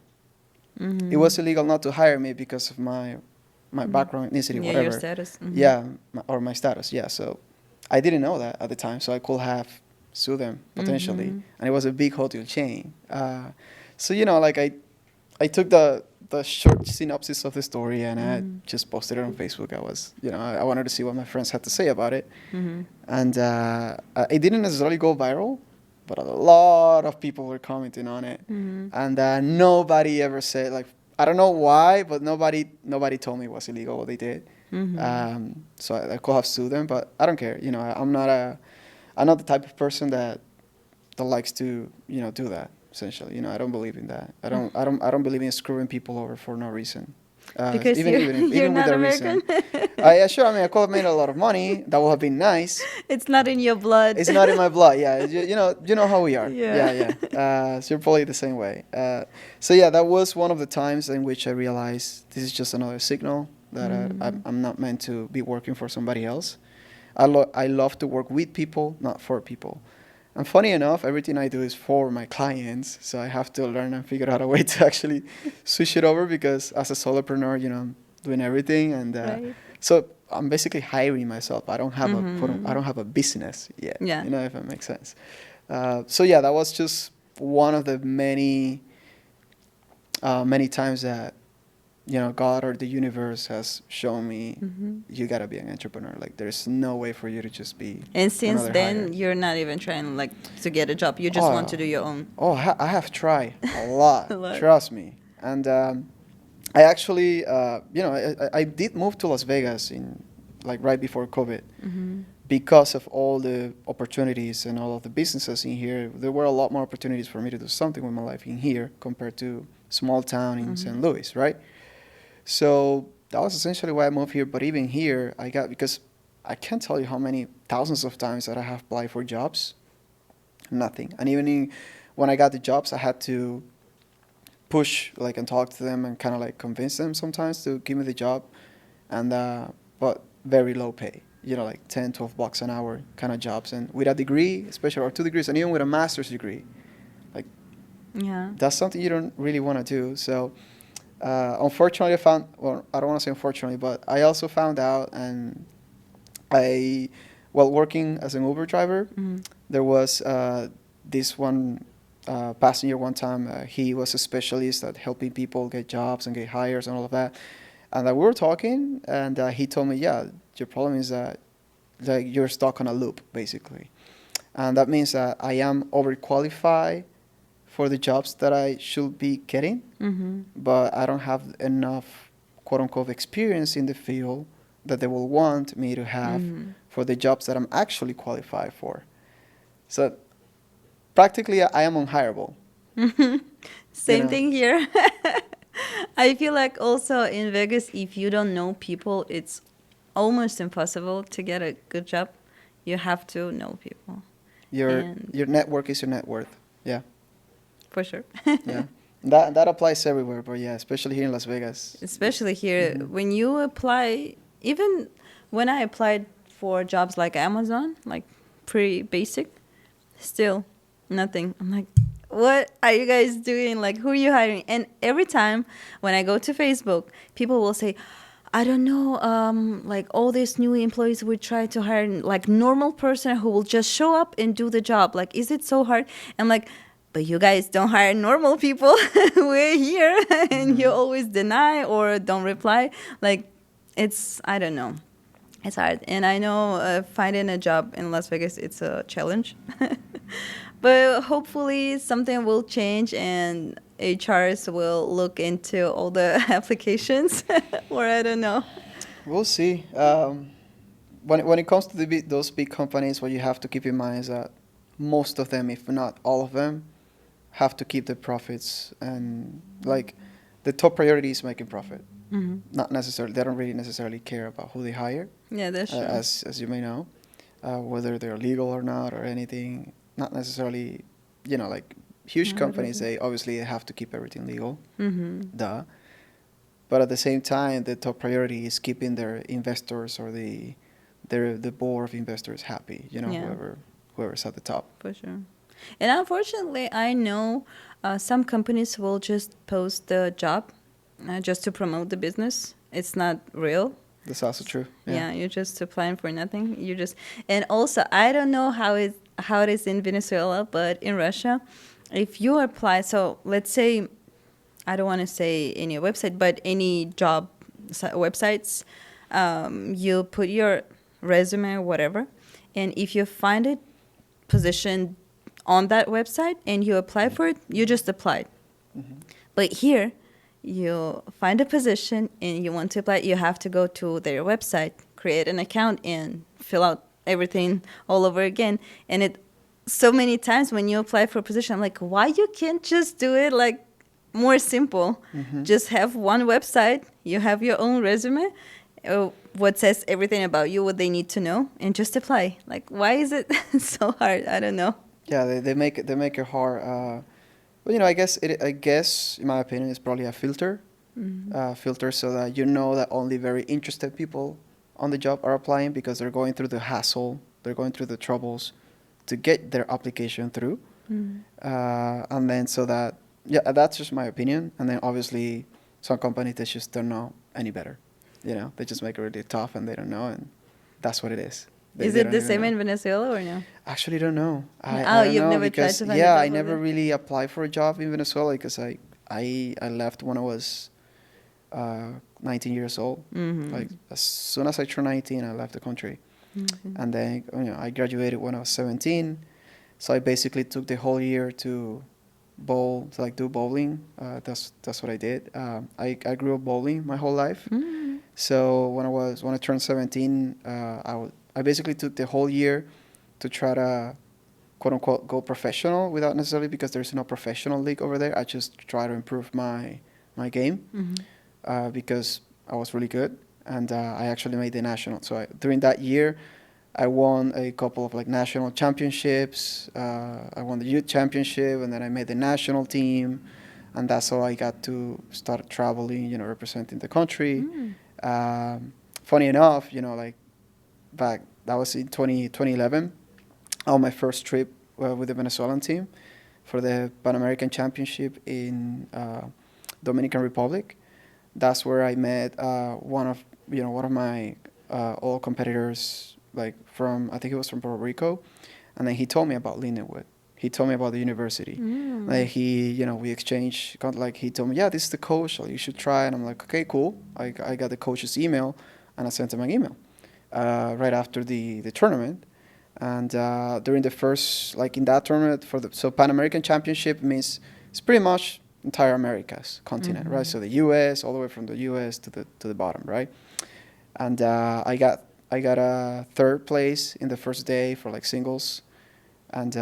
It was illegal not to hire me because of my background, ethnicity, whatever. Your status. Yeah, my status, yeah. So I didn't know that at the time, so I could have sued them potentially. And it was a big hotel chain. So, like I took the short synopsis of the story and I just posted it on Facebook. I was, I wanted to see what my friends had to say about it. And it didn't necessarily go viral, but a lot of people were commenting on it. And nobody ever said, like, I don't know why, but nobody told me it was illegal what they did. So I could have sued them, but I don't care. I'm not the type of person that likes to, do that. Essentially, I don't believe in that. I don't believe in screwing people over for no reason. Because you're not American. Sure. I mean, I could have made a lot of money. That would have been nice. It's not in your blood. It's not in my blood. Yeah, you know how we are. Yeah. So you're probably the same way. So yeah, that was one of the times in which I realized this is just another signal that I'm not meant to be working for somebody else. I love to work with people, not for people. And funny enough, everything I do is for my clients, so I have to learn and figure out a way to actually switch it over because as a solopreneur, I'm doing everything, and Right. so I'm basically hiring myself. I don't have I Mm-hmm. don't have a business yet. Yeah. If it makes sense. So yeah, that was just one of the many times that God or the universe has shown me Mm-hmm. you gotta be an entrepreneur. Like there's no way for you to just be And since another hire. then, you're not even trying like to get a job. You just want to Oh, do your own. I have tried a lot. A lot. Trust me. And I actually, I did move to Las Vegas in like right before COVID Mm-hmm. because of all the opportunities and all of the businesses in here. There were a lot more opportunities for me to do something with my life in here compared to small town in Mm-hmm. St. Louis, right? So that was essentially why I moved here. But even here, because I can't tell you how many thousands of times that I have applied for jobs, nothing. And when I got the jobs, I had to push like and talk to them and kind of like convince them sometimes to give me the job, and but very low pay. Like 10, 12 bucks an hour kind of jobs, and with a degree, especially or 2 degrees, and even with a master's degree, like Yeah. that's something you don't really want to do. So unfortunately, I don't want to say unfortunately, but I also found out, and while working as an Uber driver, Mm-hmm. there was this one passenger one time. He was a specialist at helping people get jobs and get hires and all of that. And we were talking, and he told me, yeah, your problem is that like you're stuck on a loop, basically. And that means that I am overqualified for the jobs that I should be getting, Mm-hmm. but I don't have enough quote unquote experience in the field that they will want me to have Mm-hmm. for the jobs that I'm actually qualified for. So practically I am unhireable, you Same know. thing here. I feel like also in Vegas, if you don't know people, it's almost impossible to get a good job. You have to know people, Your and your network is your net worth. Yeah, for sure. yeah. That applies everywhere, but yeah, especially here in Las Vegas. Especially here, Hmm. when you apply, even when I applied for jobs like Amazon, like pretty basic, still nothing. I'm like, what are you guys doing? Like, who are you hiring? And every time when I go to Facebook, people will say, I don't know, like all these new employees we try to hire like normal person who will just show up and do the job. Like, is it so hard? I'm like, but you guys don't hire normal people. We're here, and you Hmm. always deny or don't reply. Like, I don't know. It's hard. And I know finding a job in Las Vegas, it's a challenge. But hopefully something will change and HRs will look into all the applications. Or I don't know. We'll see. When it comes to those big companies, what you have to keep in mind is that most of them, if not all of them, have to keep the profits, and like the top priority is making profit. Hmm. Not necessarily, they don't really necessarily care about who they hire, Yeah, that's true. as you may know, whether they're legal or not or anything. Not necessarily, like huge companies, they obviously have to keep everything legal, Mm-hmm. duh. But at the same time, the top priority is keeping their investors or the board of investors happy. Yeah, Whoever's at the top. for sure. And unfortunately, I know some companies will just post the job just to promote the business. It's not real. That's also true. Yeah. Yeah, you're just applying for nothing. You just and also I don't know how it is in Venezuela, but in Russia, if you apply, so let's say I don't want to say any website, but any job websites, you put your resume or whatever, and if you find a position on that website and you apply for it, you just applied. Hmm. But here, you find a position and you want to apply, you have to go to their website, create an account, and fill out everything all over again. And it so many times when you apply for a position, I'm like, why you can't just do it like more simple? Hmm. Just have one website, you have your own resume, what says everything about you, what they need to know, and just apply. Like, why is it so hard? I don't know. Yeah, they make it hard. But I guess in my opinion, it's probably a filter so that that only very interested people on the job are applying because they're going through the hassle, they're going through the troubles to get their application through. Mm. And then so that, yeah, that's just my opinion. And then obviously some companies, they just don't know any better. You know, they just make it really tough and they don't know. And that's what it is. Is They it don't the even same know. in Venezuela or no? Actually, don't know. Oh, I don't you've know never tried because, to find a yeah, job I over never there? really applied for a job in Venezuela because I left when I was 19 years old. Mm-hmm. Like as soon as I turned 19, I left the country. Mm-hmm. And then, I graduated when I was 17. So I basically took the whole year to bowl, to like do bowling. That's what I did. I grew up bowling my whole life. Mm-hmm. So when I turned 17, I basically took the whole year to try to quote unquote go professional without necessarily, because there's no professional league over there. I just try to improve my game Mm-hmm. because I was really good, and I actually made the national. So during that year, I won a couple of like national championships. I won the youth championship, and then I made the national team, and that's how I got to start traveling, representing the country. Mm. Funny enough, like back, that was in 2011, on my first trip with the Venezuelan team for the Pan American Championship in Dominican Republic. That's where I met one of my old competitors, like from, I think he was from Puerto Rico, and then he told me about Lindenwood. He told me about the university. Mm. Like we exchanged, like he told me, yeah, this is the coach, so you should try. And I'm like, okay, cool. I got the coach's email, and I sent him an email right after the tournament. And during the first, like in that tournament so Pan American Championship means it's pretty much entire Americas continent, Mm-hmm. right? So the U.S. all the way from the U.S. to the bottom, right? And I got a third place in the first day for like singles, and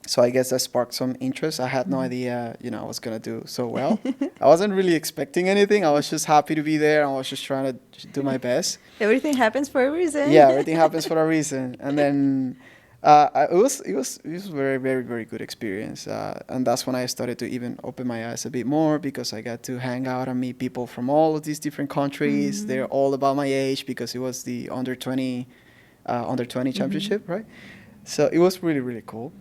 so I guess that sparked some interest. I had no idea, I was gonna do so well. I wasn't really expecting anything. I was just happy to be there. I was just trying to do my best. Everything happens for a reason. Yeah, everything happens for a reason. And then it was very, very, very good experience. And that's when I started to even open my eyes a bit more, because I got to hang out and meet people from all of these different countries. Mm-hmm. They're all about my age, because it was the under 20 championship, right? So it was really, really cool.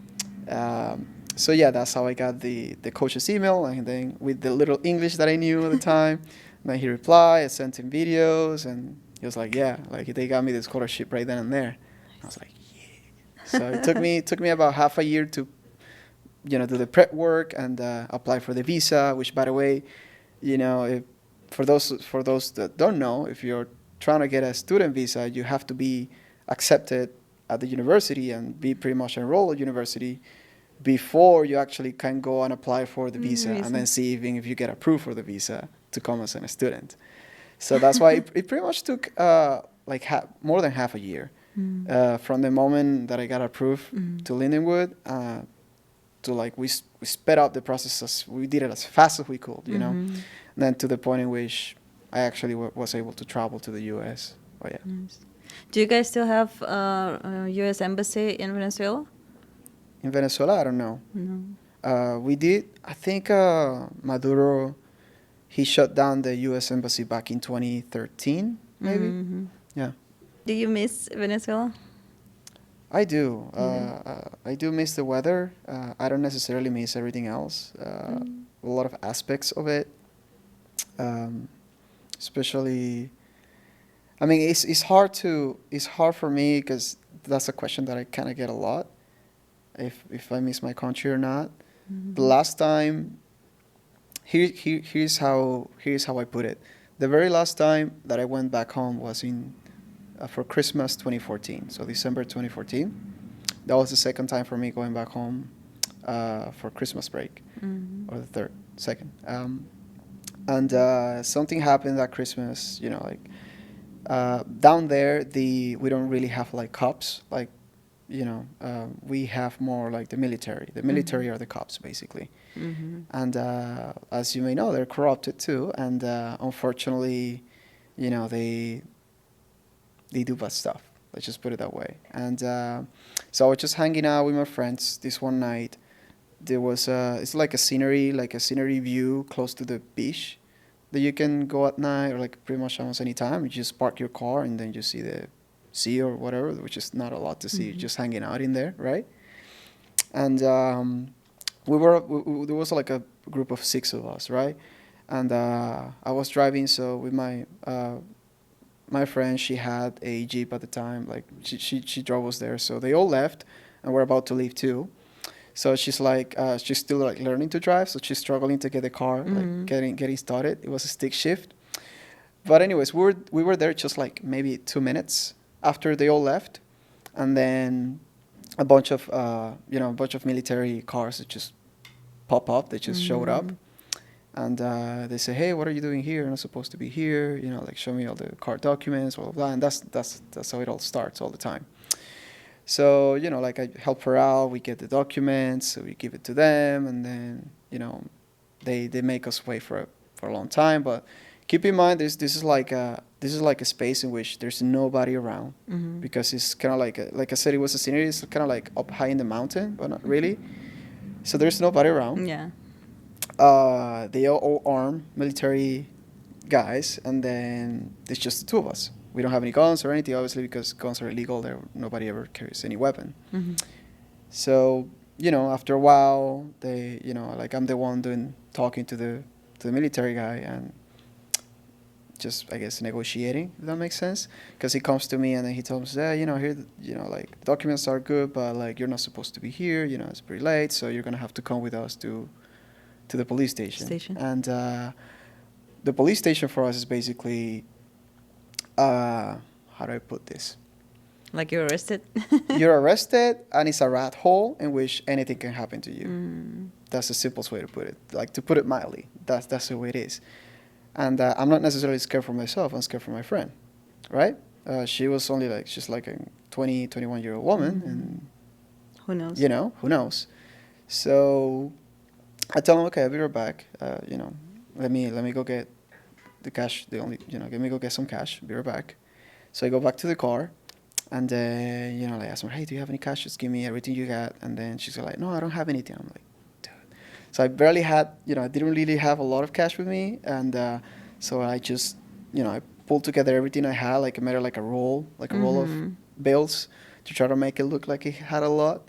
So yeah, that's how I got the coach's email, and then with the little English that I knew at the time, then he replied. I sent him videos, and he was like, "Yeah, like they got me the scholarship right then and there." I was like, "Yeah." So it took me about half a year to, do the prep work and apply for the visa. Which, by the way, if, for those that don't know, if you're trying to get a student visa, you have to be accepted at the university and be pretty much enrolled at university before you actually can go and apply for the visa, and then see even if you get approved for the visa to come as a student. So that's why it pretty much took more than half a year from the moment that I got approved to Lindenwood to like we sped up the process. We did it as fast as we could, and then to the point in which I actually was able to travel to the U.S. Oh yeah. Nice. Do you guys still have a U.S. embassy in Venezuela? In Venezuela, I don't know. No. We did. I think Maduro, he shut down the U.S. embassy back in 2013, maybe. Mm-hmm. Yeah. Do you miss Venezuela? I do. I do miss the weather. I don't necessarily miss everything else. A lot of aspects of it, especially. I mean, it's hard for me, because that's a question that I kind of get a lot. If I miss my country or not. The last time, here's how I put it. The very last time that I went back home was in for Christmas 2014, so December 2014. That was the second time for me going back home for Christmas break, or the second. And something happened that Christmas, down there we don't really have like cops, like we have more like the military. The military are the cops, basically. And as you may know, they're corrupted too, and unfortunately, they do bad stuff. Let's just put it that way. And so I was just hanging out with my friends this one night. There was it's like a scenery view close to the beach that you can go at night, or like pretty much almost any time. You just park your car and then you see see or whatever, which is not a lot to see, just hanging out in there, right? And there was like a group of 6 of us, right? And I was driving, so with my friend, she had a Jeep at the time. Like she drove us there, so they all left, and we're about to leave too. So she's like, she's still like learning to drive, so she's struggling to get the car, like getting started. It was a stick shift. But anyways, we were there just like maybe 2 minutes after they all left, and then a bunch of a bunch of military cars that just pop up. They just showed up, and they say, "Hey, what are you doing here? You're not supposed to be here. Like show me all the car documents, blah blah blah." And that's how it all starts all the time. So like I help her out. We get the documents, so we give it to them, and then they make us wait for a long time. But keep in mind, this is like a space in which there's nobody around, because it's kind of like I said, it was a scenery. It's kind of like up high in the mountain, but not really. So there's nobody around. Yeah. They are all armed military guys, and then it's just the 2 of us. We don't have any guns or anything, obviously, because guns are illegal there. Nobody ever carries any weapon. So after a while, they like I'm the one talking to the military guy, and just I guess negotiating, if that makes sense, because he comes to me and then he tells me, here, like documents are good, but like you're not supposed to be here. It's pretty late, so you're gonna have to come with us to the police station. And the police station for us is basically, how do I put this? Like you're arrested? You're arrested, and it's a rat hole in which anything can happen to you. That's the simplest way to put it. Like, to put it mildly, that's the way it is. And I'm not necessarily scared for myself. I'm scared for my friend, right? She was only she's like a 20, 21-year-old woman, and who knows? Who knows? So I tell him, okay, I'll be right back. Let me go get the cash. Let me go get some cash. Be right back. So I go back to the car, and I ask her, hey, do you have any cash? Just give me everything you got. And then she's like, no, I don't have anything. I'm like, dude. So I barely had, I didn't really have a lot of cash with me, and so I just, I pulled together everything I had, like I made like a roll of bills to try to make it look like it had a lot.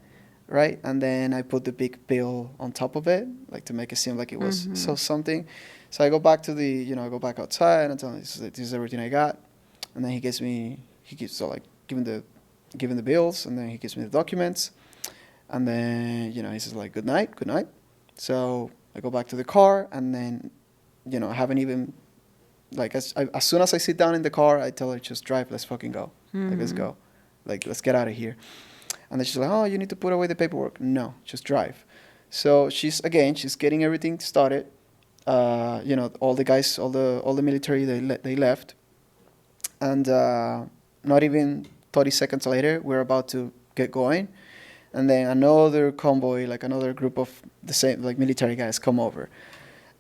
Right, and then I put the big bill on top of it, like to make it seem like it was something. So I go back to I go back outside and tell him this is everything I got, and then he gives giving the bills, and then he gives me the documents, and then he says like good night. So I go back to the car, and then I haven't even as soon as I sit down in the car, I tell her, just drive, let's fucking go, like let's go, like let's get out of here. And then she's like, oh, you need to put away the paperwork. No, just drive. So she's getting everything started. All the guys, all the military, they left. And not even 30 seconds later, we're about to get going. And then another convoy, like another group of the same, like military guys come over.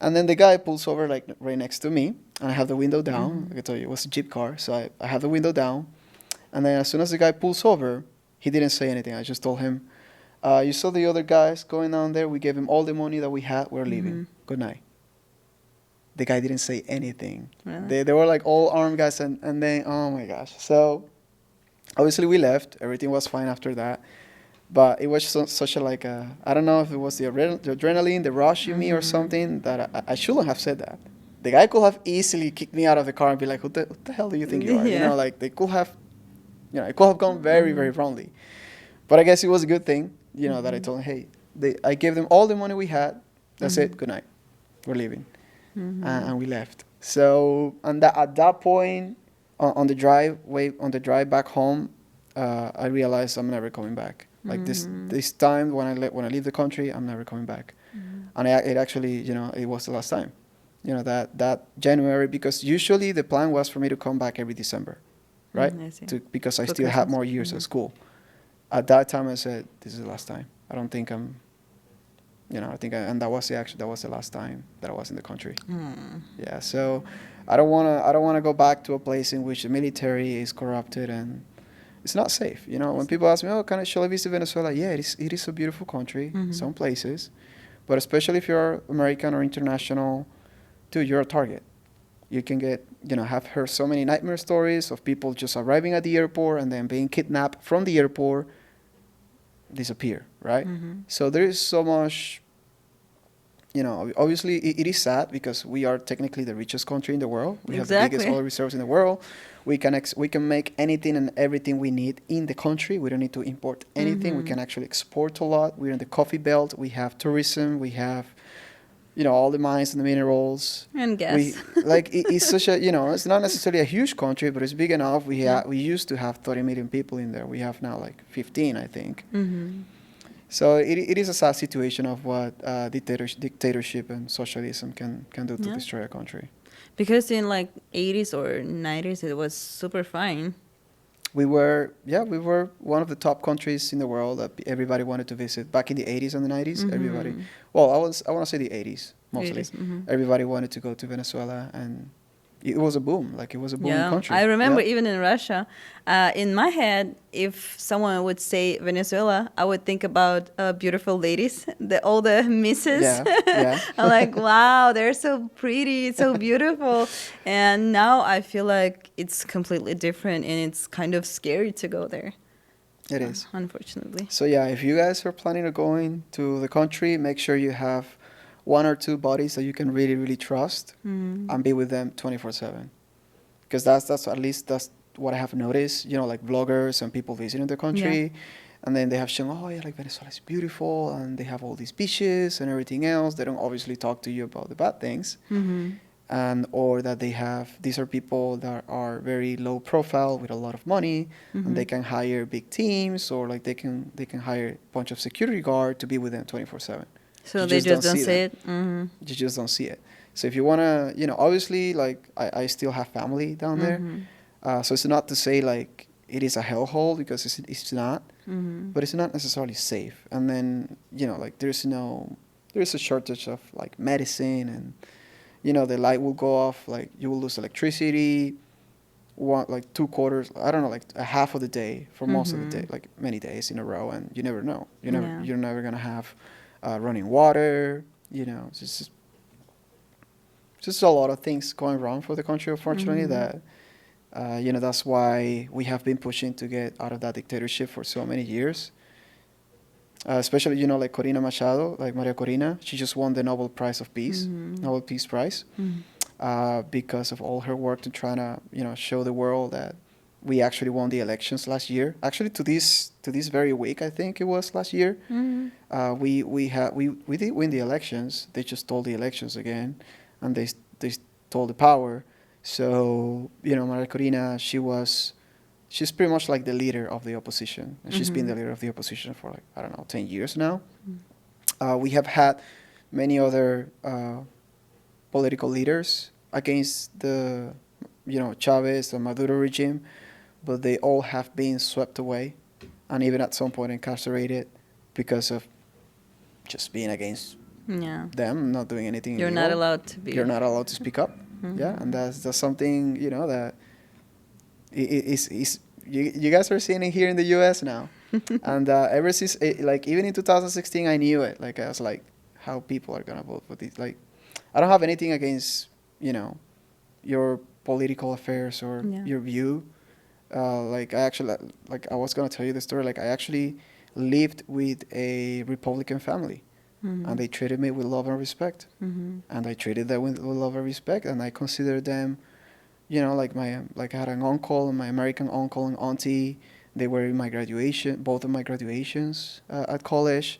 And then the guy pulls over like right next to me. And I have the window down. Like I told you, it was a Jeep car. So I have the window down. And then as soon as the guy pulls over, he didn't say anything. I just told him, you saw the other guys going down there. We gave him all the money that we had. We're leaving. Good night. The guy didn't say anything. Really? They were like all armed guys. And then, oh my gosh. So obviously we left. Everything was fine after that. But it was such a I don't know if it was the adrenaline, the rush in me or something, that I shouldn't have said that. The guy could have easily kicked me out of the car and be like, what the hell do you think you are? Yeah. They could have, it could have gone very, very wrongly. But I guess it was a good thing, that I told him, hey, I gave them all the money we had. That's it. Good night. We're leaving. And we left. So at that point, on the drive back home, I realized I'm never coming back. Like this time when I leave the country, I'm never coming back. And it actually, it was the last time. That January, because usually the plan was for me to come back every December, right? Because I still had more years at school. At that time, I said, this is the last time. I don't think I'm, and that was the last time that I was in the country. Yeah, so I don't wanna go back to a place in which the military is corrupted and it's not safe. When people ask me, oh, shall I visit Venezuela? Yeah, it is a beautiful country, some places, but especially if you're American or international, dude, you're a target. You can get, have heard so many nightmare stories of people just arriving at the airport and then being kidnapped from the airport, disappear, right? So there is so much, obviously it is sad because we are technically the richest country in the world. We have the biggest Exactly. oil reserves in the world. We can make anything and everything we need in the country. We don't need to import anything. We can actually export a lot. We're in the coffee belt. We have tourism. We have, all the mines and the minerals. And We gas. like it's such a, it's not necessarily a huge country, but it's big enough. We used to have 30 million people in there. We have now like 15, I think. So it is a sad situation of what dictatorship and socialism can do to Yeah. destroy a country. Because in like 80s or 90s, it was super fine. We were one of the top countries in the world that everybody wanted to visit back in the 80s and the 90s. Everybody, well, I want to say the 80s mostly. 80s. Mm-hmm. Everybody wanted to go to Venezuela, and it was a boom. Like it was a booming Yeah, country. I remember Yeah. even in Russia, in my head, if someone would say Venezuela, I would think about beautiful ladies, all the misses. Yeah, yeah. I'm like, wow, they're so pretty, so beautiful. And now I feel like it's completely different and it's kind of scary to go there, It is. unfortunately. So yeah, if you guys are planning on going to the country, make sure you have one or two buddies that you can really, really trust and be with them 24/7. Because that's at least that's what I have noticed. Like vloggers and people visiting the country, and then they have shown, oh yeah, like Venezuela is beautiful, and they have all these beaches and everything else. They don't obviously talk to you about the bad things, and or that these are people that are very low profile with a lot of money, and they can hire big teams, or like they can hire a bunch of security guard to be with them 24/7. So You they just don't see say them. it. You just don't see it. So if you want to, obviously, like I still have family down there. So it's not to say like it is a hellhole, because it's not, but it's not necessarily safe. And then, like there's a shortage of like medicine, and, the light will go off, like you will lose electricity, like 2/4, I don't know, like a half of the day for most of the day, like many days in a row. And you never know. Yeah. You're never going to have running water, it's just a lot of things going wrong for the country, unfortunately, that, that's why we have been pushing to get out of that dictatorship for so many years. Especially, like Corina Machado, like Maria Corina, she just won the Nobel Prize of Peace, Nobel Peace Prize, because of all her work to try to, show the world that we actually won the elections last year. Actually, to this very week, I think it was last year, we did win the elections. They just stole the elections again, and they stole the power. So Maria Corina, she's pretty much like the leader of the opposition, and she's been the leader of the opposition for like, I don't know, 10 years now. We have had many other political leaders against the Chavez and Maduro regime, but they all have been swept away, and even at some point incarcerated because of just being against them, not doing anything You're illegal. not allowed to be. You're not allowed to speak up. Yeah, and that's something that is you guys are seeing it here in the U.S. now, and ever since like even in 2016, I knew it. Like I was like, how people are gonna vote for this? Like, I don't have anything against your political affairs or your view. Like I actually, like I was gonna tell you the story. Like I actually lived with a Republican family, and they treated me with love and respect, and I treated them with love and respect, and I considered them, like I had an uncle, and my American uncle and auntie. They were in my graduation, both of my graduations at college,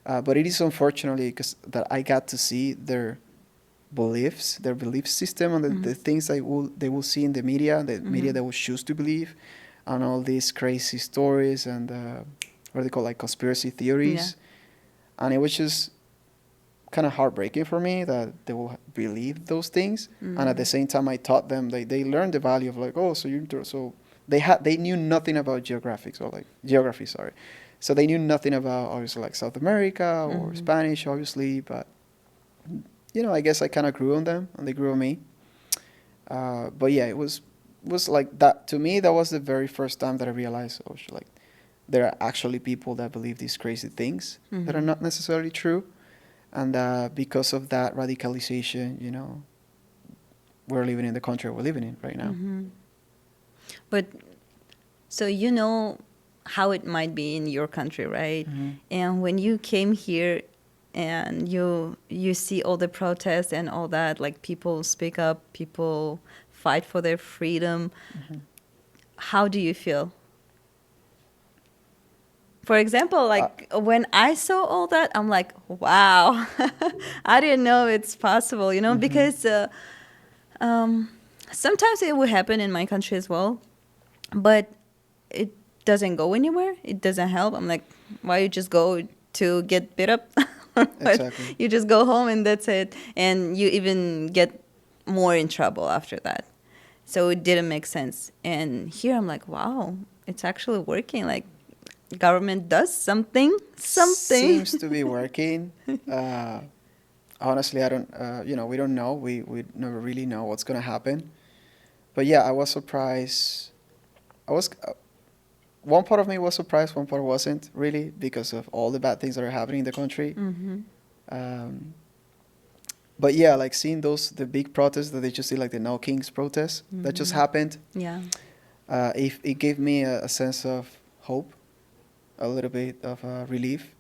but it is unfortunately because that I got to see their beliefs, their belief system, and the things they will see in the media, media they will choose to believe, and all these crazy stories and what they call like conspiracy theories, and it was just kind of heartbreaking for me that they will believe those things, and at the same time I taught them they learned the value of like, oh, so they knew nothing about geography, sorry, so they knew nothing about obviously like South America or Spanish obviously, but I guess I kind of grew on them, and they grew on me. But yeah, it was like that to me. That was the very first time that I realized, oh, like there are actually people that believe these crazy things that are not necessarily true, and because of that radicalization, we're living in the country we're living in right now. But so you know how it might be in your country, right? And when you came here and you see all the protests and all that, like people speak up, people fight for their freedom, how do you feel? For example, like when I saw all that, I'm like, wow, I didn't know it's possible, you know, because um, sometimes it will happen in my country as well, but it doesn't go anywhere. It doesn't help. I'm like, why you just go to get beat up? Exactly. You just go home and that's it. And you even get more in trouble after that. So it didn't make sense. And here I'm like, wow, it's actually working. Like government does something. Seems to be working. Honestly, I don't. We don't know. We never really know what's gonna happen. But yeah, I was surprised. I was. One part of me was surprised. One part wasn't really because of all the bad things that are happening in the country. But yeah, like seeing the big protests that they just did, like the No Kings protest that just happened. Yeah. It gave me a sense of hope, a little bit of relief,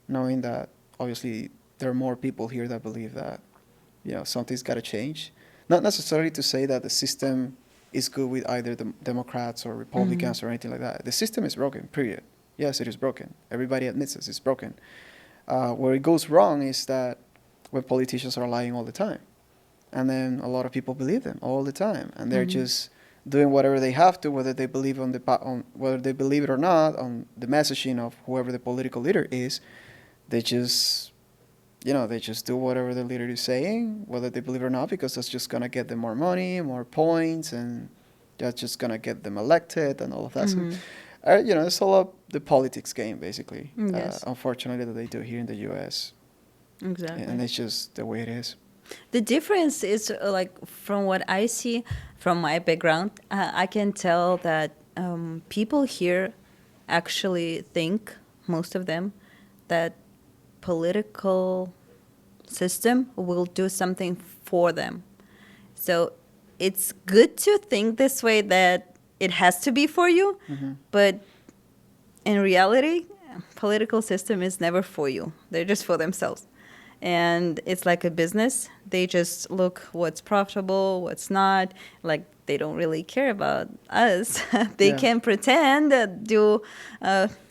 knowing that obviously there are more people here that believe that, something's got to change. Not necessarily to say that the system is good with either the Democrats or Republicans or anything like that. The system is broken, period. Yes, it is broken. Everybody admits this, it's broken. Where it goes wrong is that when politicians are lying all the time. And then a lot of people believe them all the time. And they're just doing whatever they have to, whether they believe whether they believe it or not, on the messaging of whoever the political leader is. They just do whatever the leader is saying, whether they believe it or not, because that's just going to get them more money, more points, and that's just going to get them elected and all of that. So, it's all the politics game, basically, Yes. unfortunately, that they do here in the U.S. Exactly. And it's just the way it is. The difference is like from what I see from my background, I can tell that people here actually think, most of them, that political system will do something for them. So it's good to think this way, that it has to be for you, but in reality, political system is never for you. They're just for themselves. And it's like a business. They just look what's profitable, what's not. Like they don't really care about us. They Yeah. can pretend that do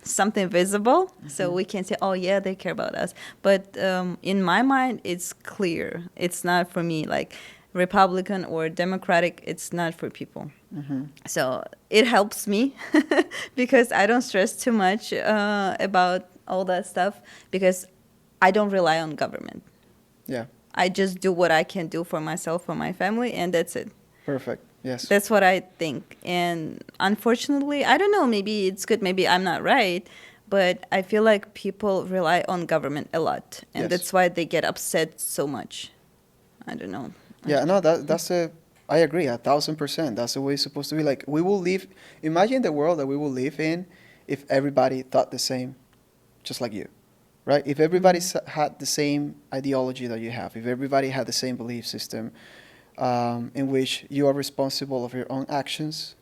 something visible, so we can say, oh yeah, they care about us. But in my mind, it's clear. It's not for me. Like Republican or Democratic, it's not for people. So it helps me because I don't stress too much about all that stuff, because I don't rely on government. Yeah. I just do what I can do for myself, for my family, and that's it. Perfect. Yes. That's what I think. And unfortunately, I don't know, maybe it's good, maybe I'm not right, but I feel like people rely on government a lot. And Yes. that's why they get upset so much. I don't know. Yeah, no, I agree 1,000%. That's the way it's supposed to be. Like, imagine the world that we will live in if everybody thought the same, just like you, right? If everybody had the same ideology that you have, if everybody had the same belief system, in which you are responsible of your own actions,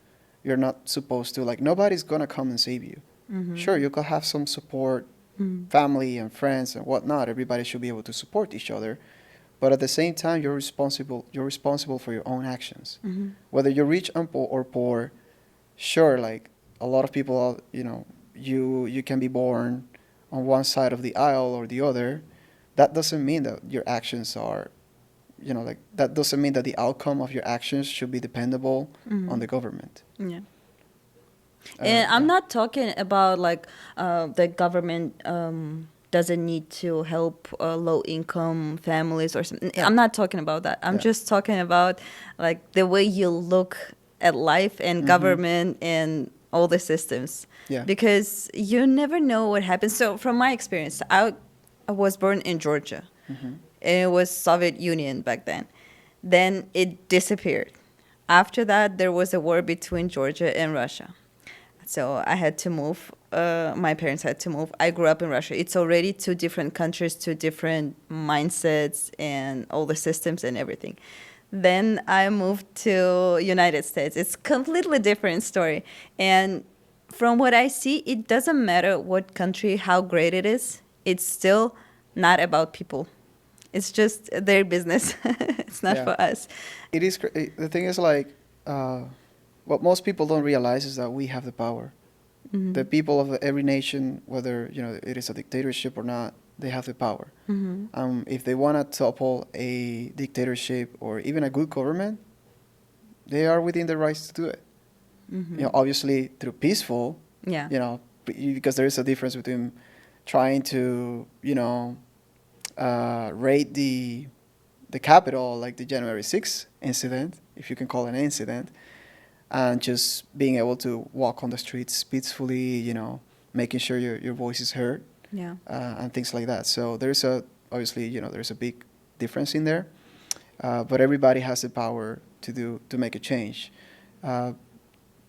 you're not supposed to, like, nobody's going to come and save you. Sure, you could have some support, family and friends and whatnot. Everybody should be able to support each other. But at the same time, you're responsible for your own actions. Whether you're rich or poor, sure, like a lot of people, you can be born on one side of the aisle or the other. That doesn't mean that your actions are, that doesn't mean that the outcome of your actions should be dependable on the government. Yeah. And I'm not talking about like the government doesn't need to help low-income families or something. I'm not talking about that. I'm just talking about like the way you look at life and government and all the systems. Yeah. Because you never know what happens. So from my experience, I was born in Georgia. And it was Soviet Union back then. Then it disappeared. After that, there was a war between Georgia and Russia. So I had to move. My parents had to move. I grew up in Russia. It's already two different countries, two different mindsets, and all the systems and everything. Then I moved to United States. It's completely different story. And from what I see, it doesn't matter what country, how great it is. It's still not about people. It's just their business. It's not Yeah. for us. It is. The thing is, like, what most people don't realize is that we have the power. The people of every nation, whether it is a dictatorship or not, they have the power. If they want to topple a dictatorship or even a good government, they are within their rights to do it. Obviously through peaceful. Yeah. Because there is a difference between trying to raid the Capitol, like the January 6th incident, if you can call it an incident, and just being able to walk on the streets peacefully, making sure your voice is heard, Yeah. and things like that. So there's obviously, there's a big difference in there, but everybody has the power to make a change.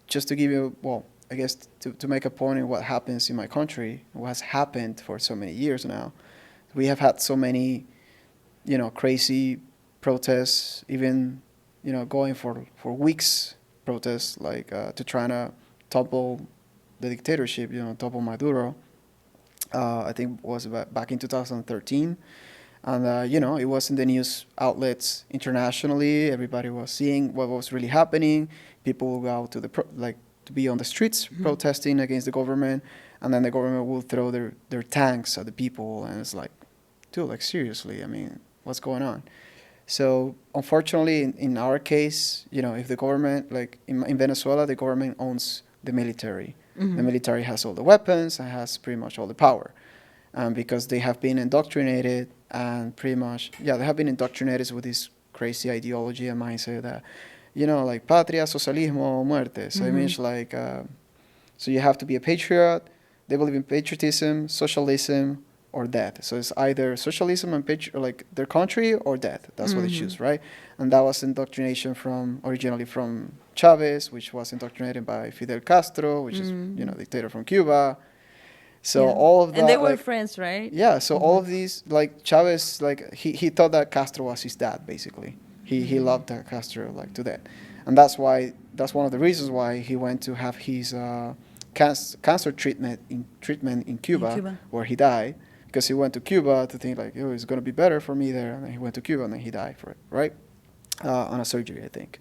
Just to give you, well, I guess to make a point in what happens in my country, what has happened for so many years now, we have had so many, crazy protests, even, going for weeks protests, like to try to topple the dictatorship, topple Maduro. I think it was back in 2013. And, it was in the news outlets internationally. Everybody was seeing what was really happening. People would go out to to be on the streets protesting against the government. And then the government will throw their tanks at the people. And it's like, dude, like, seriously, I mean, what's going on? So, unfortunately, in our case, if the government, like in Venezuela, the government owns the military. The military has all the weapons and has pretty much all the power. Because they have been indoctrinated and pretty much, they have been indoctrinated with this crazy ideology and mindset that, like patria, socialismo, muerte. So it means like, so you have to be a patriot. They believe in patriotism, socialism, or death. So it's either socialism and like their country or death. That's what they choose, right? And that was indoctrination originally from Chavez, which was indoctrinated by Fidel Castro, which is, dictator from Cuba. So Yeah. all of that, And they were like, friends, right? yeah. So all of these, like Chavez, like he thought that Castro was his dad, basically. He loved Castro like to death, and that's one of the reasons why he went to have his cancer treatment in Cuba, Cuba. where he died, because he went to Cuba to think like, oh, it's gonna be better for me there, and then he went to Cuba and then he died for it, right? On a surgery, I think.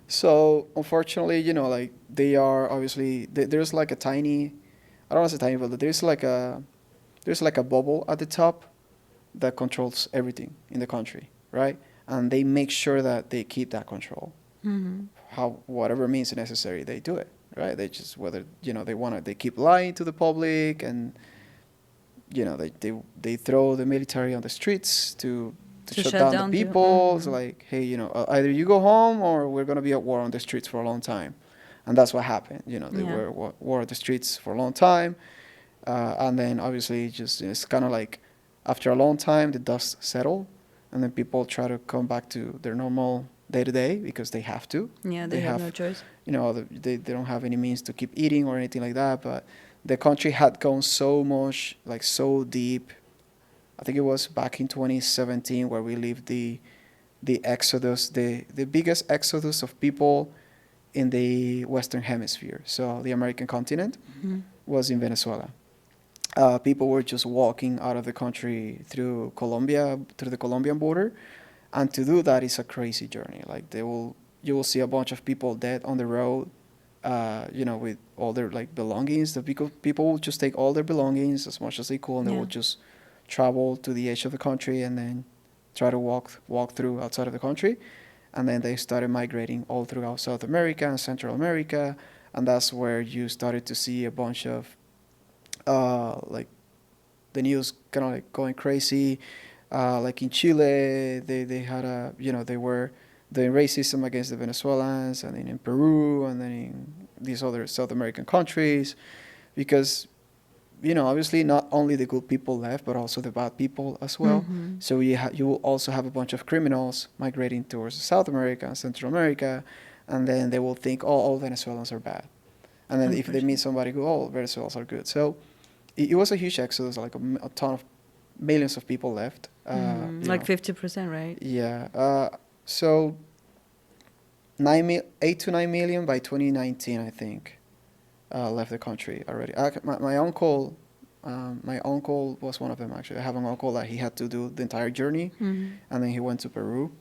So unfortunately, like they are obviously there's like a tiny, I don't want to say tiny, but there's like a bubble at the top that controls everything in the country, right? And they make sure that they keep that control. Whatever means necessary, they do it, right? They just, whether they keep lying to the public, and they throw the military on the streets to shut down the people. It's like, hey, either you go home or we're gonna be at war on the streets for a long time. And that's what happened. They were at war at the streets for a long time. And then obviously it's kind of like after a long time, the dust settled, and then people try to come back to their normal day-to-day because they have to. Yeah, they have no choice. They don't have any means to keep eating or anything like that. But the country had gone so much, like so deep. I think it was back in 2017 where we lived the exodus, the biggest exodus of people in the Western Hemisphere. So the American continent was in Venezuela. People were just walking out of the country through the Colombian border. And to do that is a crazy journey. Like you will see a bunch of people dead on the road, with all their like belongings. The people will just take all their belongings as much as they could, and they will just travel to the edge of the country and then try to walk through outside of the country. And then they started migrating all throughout South America and Central America. And that's where you started to see a bunch of, like, the news kind of like going crazy. Like in Chile, they had they were doing racism against the Venezuelans, and then in Peru, and then in these other South American countries. Because, obviously not only the good people left, but also the bad people as well. So you will also have a bunch of criminals migrating towards South America and Central America, and then they will think, oh, all Venezuelans are bad. And then if they meet somebody good, all Venezuelans are good. So it was a huge exodus, like a ton of millions of people left. Like 50%, right? Yeah. So 8 to 9 million by 2019, I think, left the country already. My uncle was one of them, actually. I have an uncle that he had to do the entire journey, Mm-hmm. and then he went to Peru.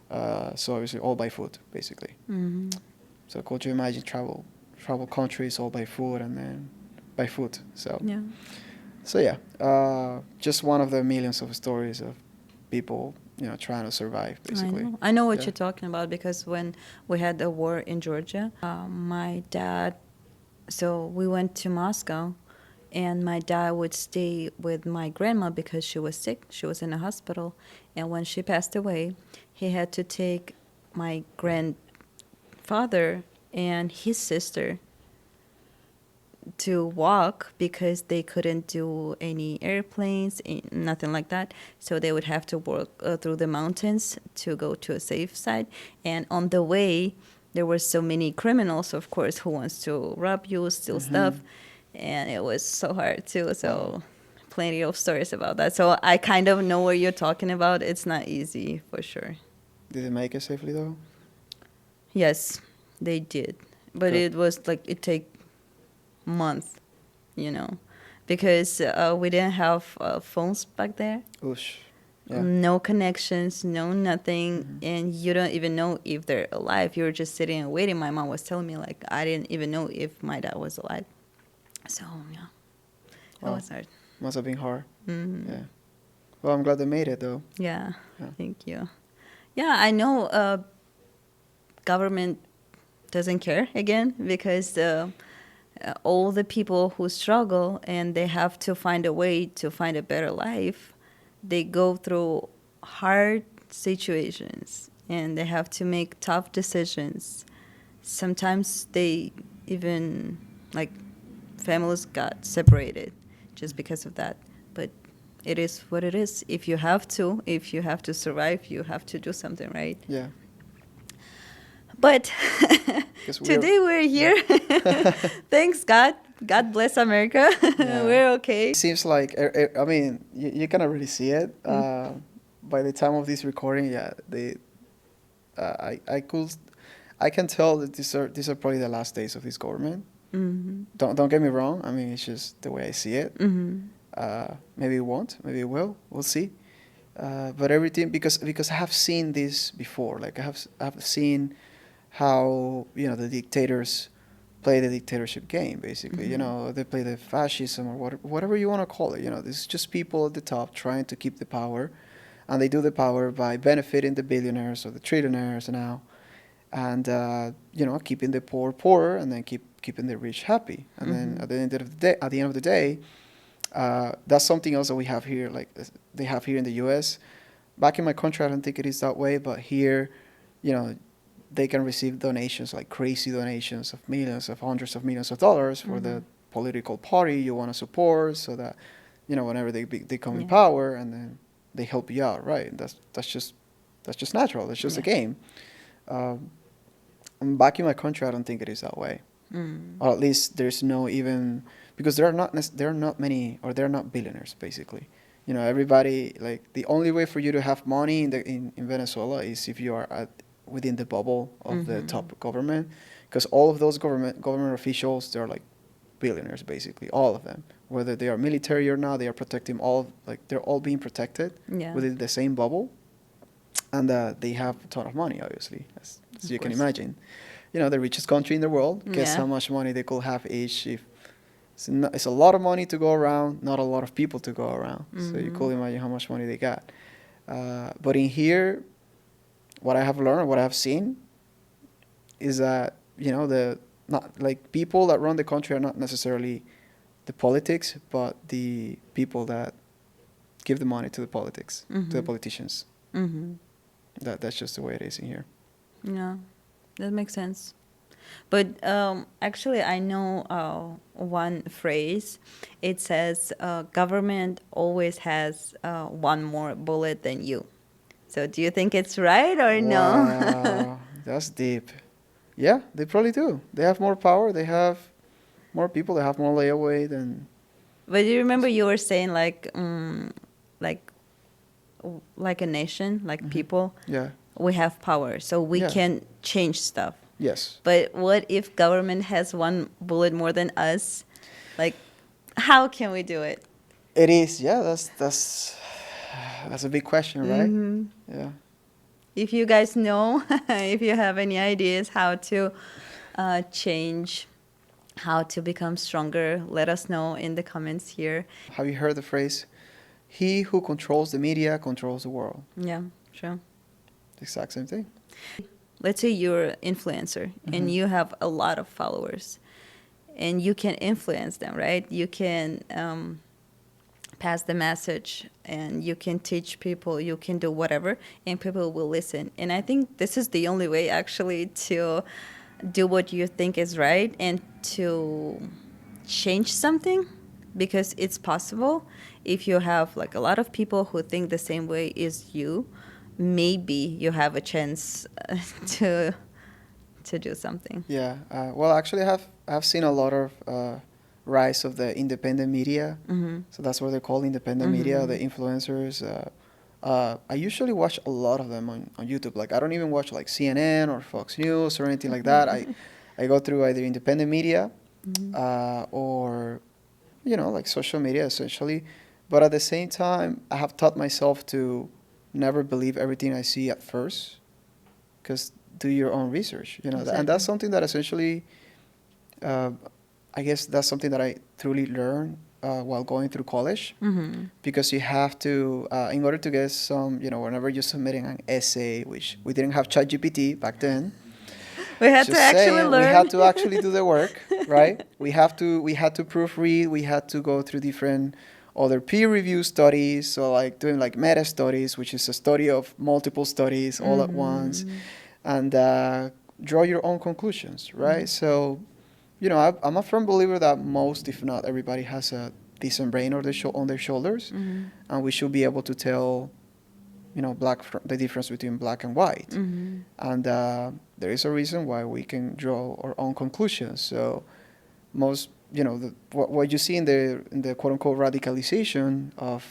So obviously all by foot, basically. Mm-hmm. So could you imagine travel countries all by foot and then by foot? Yeah. So yeah, just one of the millions of stories of people, trying to survive, basically. I know what Yeah. you're talking about, because when we had the war in Georgia, my dad, so we went to Moscow, and my dad would stay with my grandma because she was sick. She was in a hospital. And when she passed away, he had to take my grandfather and his sister to walk because they couldn't do any airplanes, nothing like that. So they would have to walk through the mountains to go to a safe side. And on the way, there were so many criminals, of course, who wants to rob you, steal stuff. And it was so hard too. So plenty of stories about that. So I kind of know what you're talking about. It's not easy for sure. Did they make it safely though? Yes, they did. But Good. it was like, it take month, because we didn't have phones back there. Oosh. Yeah. No connections, no nothing. Mhm. And you don't even know if they're alive. You're just sitting and waiting. My mom was telling me, like, I didn't even know if my dad was alive. So yeah, it Wow. was hard. Must have been hard. Mhm. Yeah. Well, I'm glad they made it though. Yeah, Yeah. thank you. Yeah, I know government doesn't care again, because all the people who struggle and they have to find a way to find a better life, they go through hard situations and they have to make tough decisions. Sometimes they even, like, families got separated just because of that. But it is what it is. If you have to survive, you have to do something, right? Yeah. But 'Cause today we're here. Thanks God. God bless America. Yeah. We're okay. It seems like, I mean, you cannot really see it. By the time of this recording, yeah, I can tell that these are probably the last days of this government. Mm-hmm. Don't get me wrong. I mean, it's just the way I see it. Mm-hmm. Maybe it won't. Maybe it will. We'll see. But everything, because I have seen this before. Like I've seen how the dictators play the dictatorship game. Basically, they play the fascism or whatever you want to call it. This is just people at the top trying to keep the power, and they do the power by benefiting the billionaires or the trillionaires now, and keeping the poor poorer, and then keeping the rich happy. And then at the end of the day, that's something else that we have here. Like they have here in the U.S. Back in my country, I don't think it is that way, but here, they can receive donations, like crazy donations of millions, of hundreds of millions of dollars for the political party you want to support, so that whenever they come in power, and then they help you out, right? That's just natural. That's just a game. Back in my country, I don't think it is that way. Or at least there's no even, because there are not many, or they're not billionaires basically. Everybody, like, the only way for you to have money in Venezuela is if you are within the bubble of the top government, because all of those government officials, they're like billionaires basically, all of them, whether they are military or not. They are protecting they're all being protected within the same bubble, and they have a ton of money, obviously, as you can imagine. The richest country in the world. Guess how much money they could have each. If it's a lot of money to go around, not a lot of people to go around. So you could imagine how much money they got. But in here, what I have learned, what I have seen, is that not like people that run the country are not necessarily the politics, but the people that give the money to the politics, to the politicians. That's just the way it is in here. Yeah, that makes sense. But actually, I know one phrase. It says, government always has one more bullet than you. So do you think it's right or no? Wow, that's deep. Yeah, they probably do. They have more power. They have more people. They have more layaway than. But you remember you were saying, like a nation, like people. Yeah. we have power, so we Yeah. can change stuff. Yes. But what if government has one bullet more than us? Like, how can we do it? It is. Yeah. That's a big question, right? Yeah. If you guys know, if you have any ideas how to change, how to become stronger, let us know in the comments here. Have you heard the phrase, "He who controls the media controls the world"? Yeah, sure. The exact same thing. Let's say you're an influencer and you have a lot of followers and you can influence them, right? You can pass the message and you can teach people, you can do whatever, and people will listen. And I think this is the only way actually to do what you think is right and to change something, because it's possible. If you have like a lot of people who think the same way as you, maybe you have a chance to do something. Yeah. Well, actually, I have seen a lot of rise of the independent media. So that's what they call independent media, the influencers. I usually watch a lot of them on YouTube. Like, I don't even watch like CNN or Fox News or anything like that. I go through either independent media or, like social media essentially. But at the same time, I have taught myself to never believe everything I see at first, because do your own research, Exactly. and that's something that essentially, I guess that's something that I truly learned while going through college, because you have to, in order to get some, whenever you're submitting an essay, which we didn't have ChatGPT back then. We had to Just actually saying, learn. we had to actually do the work, right? We had to proofread. We had to go through different other peer review studies. So like doing like meta studies, which is a study of multiple studies all at once, and draw your own conclusions, right? So, I'm a firm believer that most, if not everybody, has a decent brain on their shoulders, and we should be able to tell, the difference between black and white. And there is a reason why we can draw our own conclusions. So most, what you see in the quote unquote radicalization of,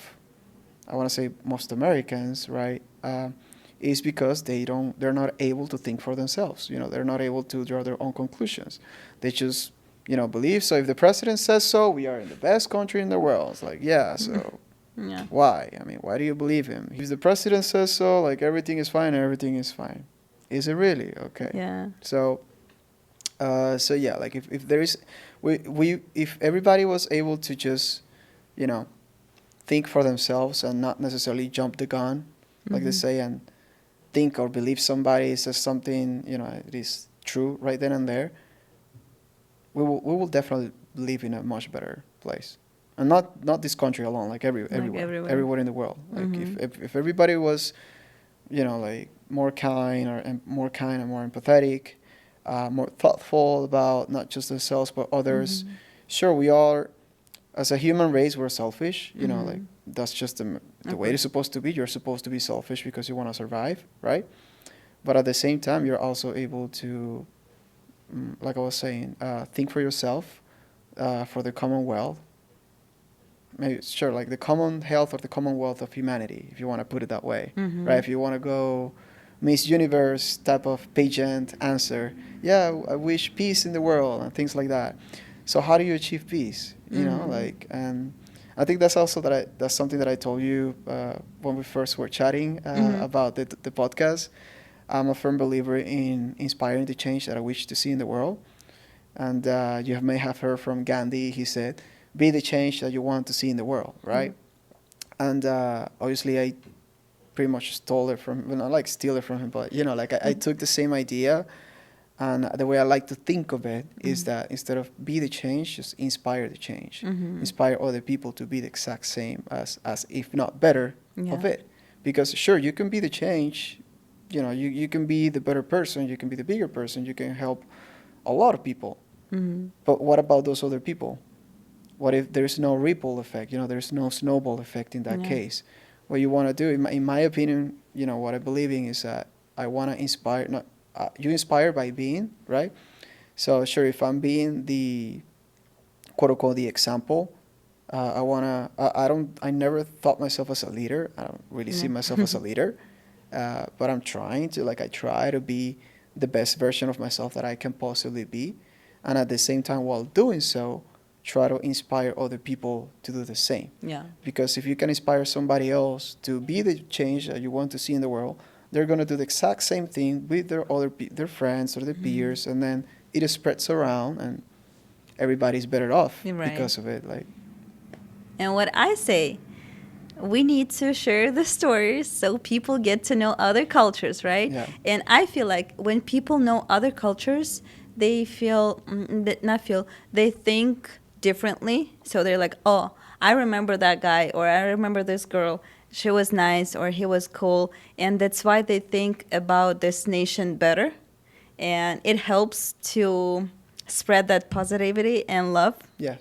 I want to say, most Americans, right, is because they're not able to think for themselves. They're not able to draw their own conclusions. They just, believe, so if the president says so, we are in the best country in the world. It's like, yeah, so Yeah. why? I mean, why do you believe him? If the president says so, like everything is fine, everything is fine. Is it really? Okay. Yeah. So, so yeah, like if there is, if everybody was able to just, think for themselves and not necessarily jump the gun, like they say, and think or believe somebody says something, it is true right then and there, we will definitely live in a much better place. And not this country alone, like everywhere in the world. Like if everybody was, like more kind and more empathetic, more thoughtful about not just themselves but others. Sure, we are, as a human race, we're selfish. Like that's just the way it's supposed to be. You're supposed to be selfish because you want to survive, right? But at the same time, you're also able to, like I was saying, think for yourself, for the commonwealth. Maybe, sure, like the common health or the commonwealth of humanity, if you want to put it that way, right? If you want to go Miss Universe type of pageant answer, yeah, I wish peace in the world and things like that. So how do you achieve peace? And I think that's also that's something that I told you when we first were chatting about the podcast. I'm a firm believer in inspiring the change that I wish to see in the world. And you may have heard from Gandhi. He said, be the change that you want to see in the world, right? And obviously I pretty much stole it from, well, not like steal it from him, but, like I took the same idea. And the way I like to think of it is that instead of be the change, just inspire the change. Inspire other people to be the exact same as if not better of it. Because sure, you can be the change, you can be the better person, you can be the bigger person, you can help a lot of people. But what about those other people? What if there's no ripple effect? There's no snowball effect in that case. What you want to do, in my opinion, what I believe in is that I want to inspire, not you inspire by being, right? So sure, if I'm being the quote unquote the example, I never thought myself as a leader. I don't really see myself as a leader. but I'm trying to, like, I try to be the best version of myself that I can possibly be, and at the same time, while doing so, try to inspire other people to do the same. Yeah. Because if you can inspire somebody else to be the change that you want to see in the world, they're gonna do the exact same thing with their friends or their peers, and then it spreads around, and everybody's better off You're right. because of it. Like, And what I say, we need to share the stories so people get to know other cultures, right? Yeah. And I feel like when people know other cultures, they feel, not feel, they think differently. So they're like, oh, I remember that guy, or I remember this girl. She was nice, or he was cool. And that's why they think about this nation better. And it helps to spread that positivity and love. yeah,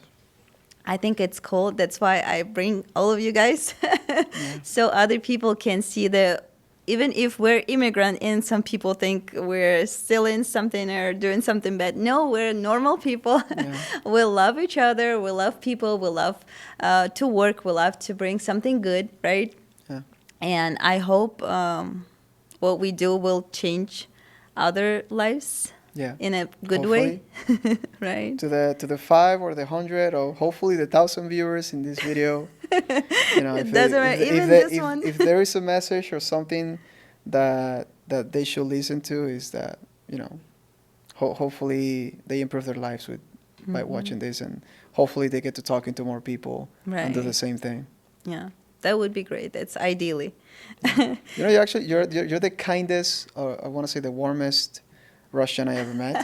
I think it's cool. That's why I bring all of you guys so other people can see the, even if we're immigrant and some people think we're stealing something or doing something bad. No, we're normal people. Yeah. We love each other. We love people. We love to work. We love to bring something good, right? yeah. And I hope what we do will change other lives Yeah. in a good way, right? To the 5 or the 100 or hopefully the 1,000 viewers in this video, you know, It doesn't matter, even they- this one. if there is a message or something that they should listen to, is that, you know, hopefully they improve their lives with by watching this, and hopefully they get to talking to more people and do the Right. same thing. Yeah, that would be great. That's ideally. You know, you're the kindest, or I want to say the warmest Russian I ever met.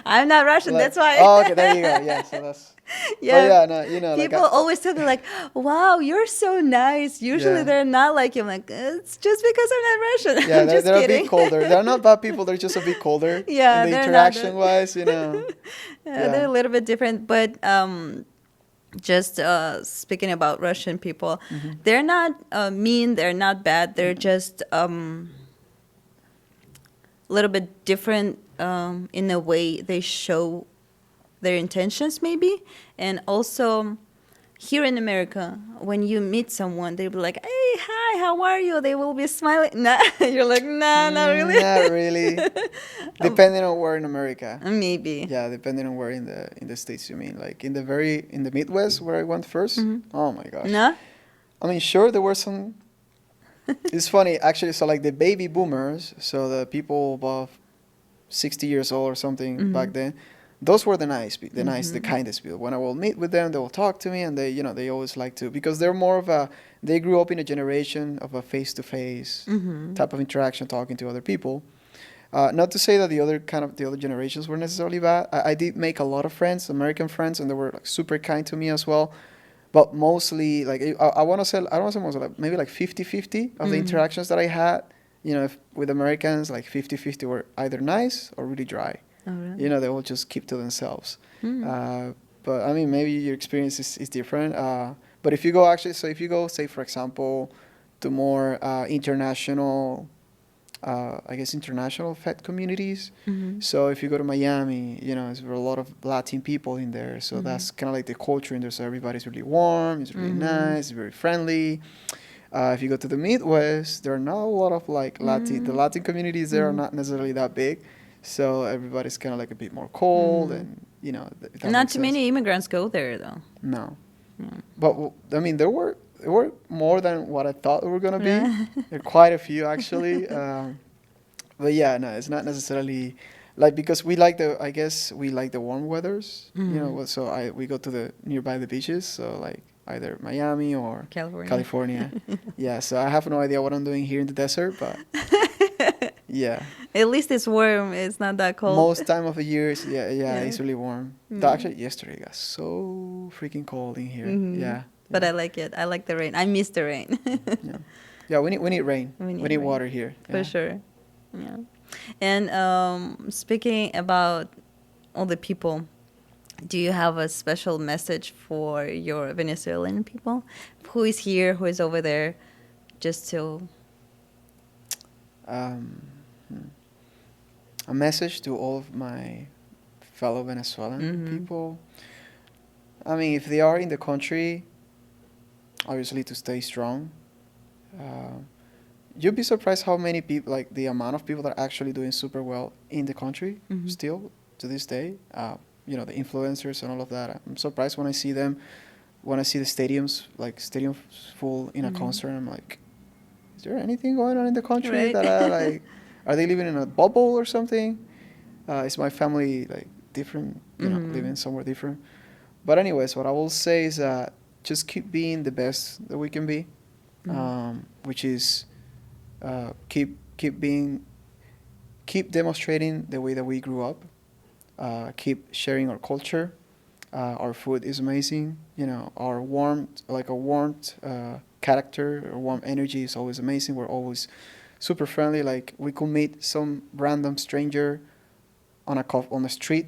I'm not Russian, Like- that's why. Oh, okay, there you go. Yeah, so that's. Yeah. But yeah, no, you know, like People always tell me like, "Wow, you're so nice." Usually Yeah. they're not like you. I'm like, it's just because I'm not Russian. yeah, I'm just they're a kidding. bit colder. They're not bad people. They're just a bit colder. Yeah, in the they're not interaction that- wise, you know. Yeah, they're a little bit different, but just speaking about Russian people, they're not mean. They're not bad. They're just a little bit different in a way they show their intentions, maybe. And also, here in America, when you meet someone, they'll be like, "Hey, hi, how are you?" They will be smiling. Nah, you're like, "Nah, not really." Not really. Depending on where in America. Maybe. Yeah, depending on where in the States you mean. Like in the Midwest where I went 1st. Oh my gosh. No? I mean, sure, there were some. It's funny, actually. So, like the baby boomers, so the people above 60 years old or something back then, those were the the kindest people. When I will meet with them, they will talk to me, and they, you know, they always like to, because they're more of a, they grew up in a generation of a face-to-face type of interaction, talking to other people. Not to say that the other generations were necessarily bad. I did make a lot of friends, American friends, and they were like super kind to me as well. But mostly, like, I want to say, I don't want to say mostly, like, maybe like 50-50 of the interactions that I had, you know, with Americans, like 50-50 were either nice or really dry. Oh, really? You know, they will just keep to themselves. But I mean, maybe your experience is different. But if you go if you go, say, for example, to more international, I guess, international Fed communities. So if you go to Miami, you know, there are a lot of Latin people in there. So that's kind of like the culture in there. So everybody's really warm, it's really nice, it's very friendly. If you go to the Midwest, there are not a lot of like the Latin communities there are not necessarily that big. So everybody's kind of like a bit more cold, and, you know. If that Not makes too sense. many immigrants go there, though. No. But I mean, there were more than what I thought there were gonna be. There are quite a few actually. But yeah, no, it's not necessarily like, because we like I guess we like the warm weathers. You know, so we go to the nearby the beaches. So like either Miami or California. Yeah. So I have no idea what I'm doing here in the desert, but yeah. At least it's warm. It's not that cold. Most time of the year, yeah, Yeah. it's really warm. Actually, yesterday it got so freaking cold in here. Yeah. But I like it. I like the rain. I miss the rain. Yeah. Yeah, we need rain. We need We need rain. water here. For Yeah. sure. Yeah. And speaking about all the people, do you have a special message for your Venezuelan people? Who is here, who is over there, just to... A message to all of my fellow Venezuelan people. I mean, if they are in the country, obviously to stay strong. you'd be surprised how many people, like the amount of people that are actually doing super well in the country still to this day. The influencers and all of that. I'm surprised when I see them, when I see the stadiums, like stadiums full in a concert. I'm like, is there anything going on in the country Right. that I like? Are they living in a bubble or something? Is my family like different? Living somewhere different. But anyways, what I will say is that just keep being the best that we can be, which is keep demonstrating the way that we grew up. Keep sharing our culture. Our food is amazing. Our warmth character or warm energy is always amazing. We're always super friendly. Like we could meet some random stranger on the street,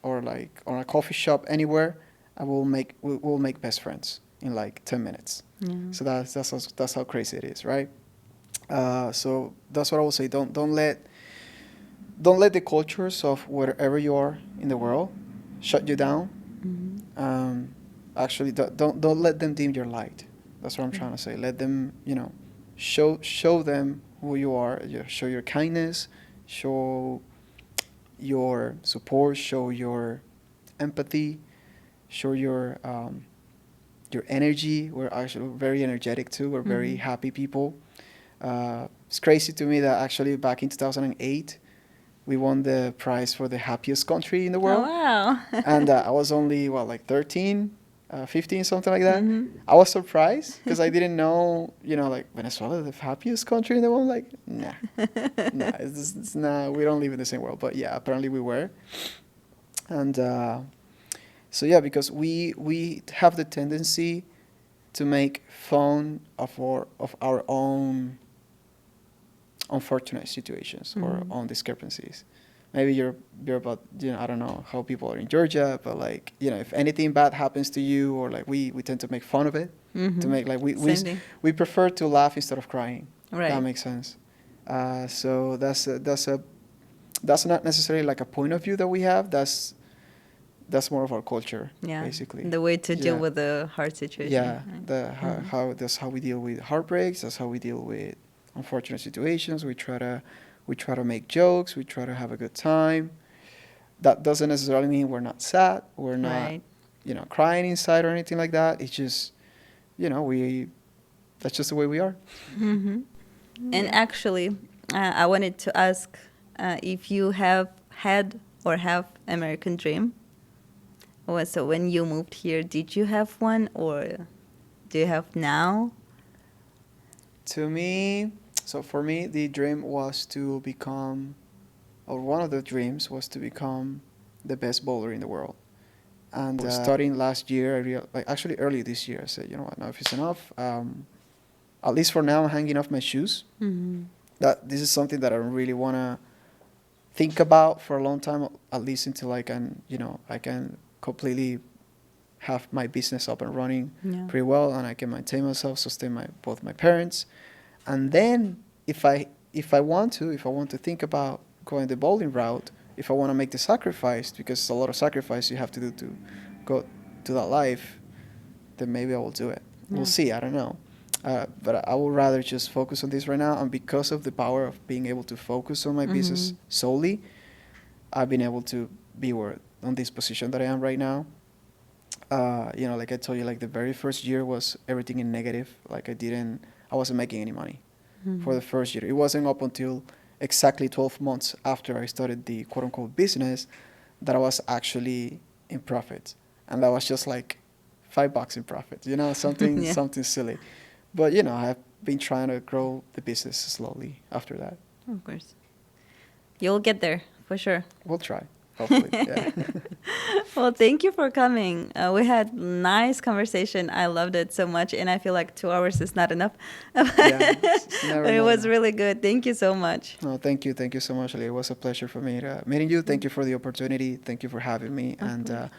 or like on a coffee shop anywhere, and we'll make best friends in like 10 minutes. Yeah. So that's how crazy it is, right? So that's what I will say. Don't let the cultures of wherever you are in the world shut you down. Actually, don't let them dim your light. That's what I'm trying to say. Let them, show them who you are. Show your kindness, show your support, show your empathy, show your energy. We're actually very energetic too. We're very happy people. It's crazy to me that actually back in 2008, we won the prize for the happiest country in the Oh, world. wow. And I was only, like 13, 15, something like that. I was surprised because I didn't know, like Venezuela, the happiest country in the world. Like, nah, it's nah, we don't live in the same world. But yeah, apparently we were. And so yeah, because we have the tendency to make fun of our own unfortunate situations or own discrepancies. Maybe you're about, I don't know how people are in Georgia, but like, if anything bad happens to you, or like we tend to make fun of it, to make like we prefer to laugh instead of crying. Right. That makes sense. So that's not necessarily like a point of view that we have. That's more of our culture, basically. The way to deal with the hard situation. Yeah, Right. that's how we deal with heartbreaks. That's how we deal with unfortunate situations. We try to make jokes. We try to have a good time. That doesn't necessarily mean we're not sad. We're not, crying inside or anything like that. It's just, that's just the way we are. And actually, I wanted to ask if you have had or have American dream. So when you moved here, did you have one, or do you have now? For me, the dream was to become, or one of the dreams was to become the best bowler in the world. And starting last year, actually early this year, I said, you know what, enough is enough. At least for now, I'm hanging off my shoes. That this is something that I really want to think about for a long time, at least until I can completely have my business up and running pretty well, and I can maintain myself, sustain both my parents. And then if I want to think about going the bowling route, if I want to make the sacrifice, because it's a lot of sacrifice you have to do to go to that life, then maybe I will do it. We'll see. I don't know. But I would rather just focus on this right now. And because of the power of being able to focus on my business solely, I've been able to be on this position that I am right now. Like I told you, like the very first year was everything in negative. Like I wasn't making any money for the first year. It wasn't up until exactly 12 months after I started the quote unquote business that I was actually in profit. And that was just like $5 in profit, something silly. But, I've been trying to grow the business slowly after that. Of course. You'll get there, for sure. We'll try. Hopefully, yeah. Well, thank you for coming. We had nice conversation. I loved it so much, and I feel like 2 hours is not enough. It's never But it was enough. really good. Thank you so much. No, thank you so much, Ali. It was a pleasure for me meeting you. Thank you for the opportunity. Thank you for having me, and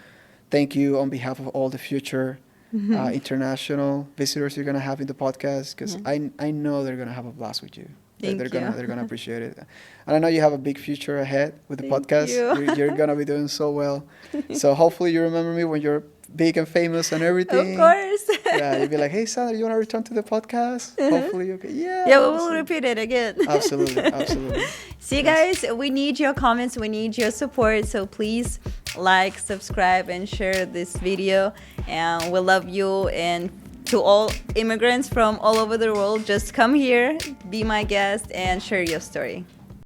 thank you on behalf of all the future international visitors you're gonna have in the podcast, because I know they're gonna have a blast with you. Thank They're gonna you. they're gonna appreciate it. And I know you have a big future ahead with the Thank podcast. you. You're gonna be doing so well. So hopefully you remember me when you're big and famous and everything. Of course. Yeah, you'd be like, hey, Sandra, you want to return to the podcast? Hopefully, okay. Yeah. Yeah, we will awesome. repeat it again. Absolutely, absolutely. See, Yes. guys, we need your comments. We need your support. So please like, subscribe, and share this video. And we love you. And to all immigrants from all over the world, just come here, be my guest, and share your story.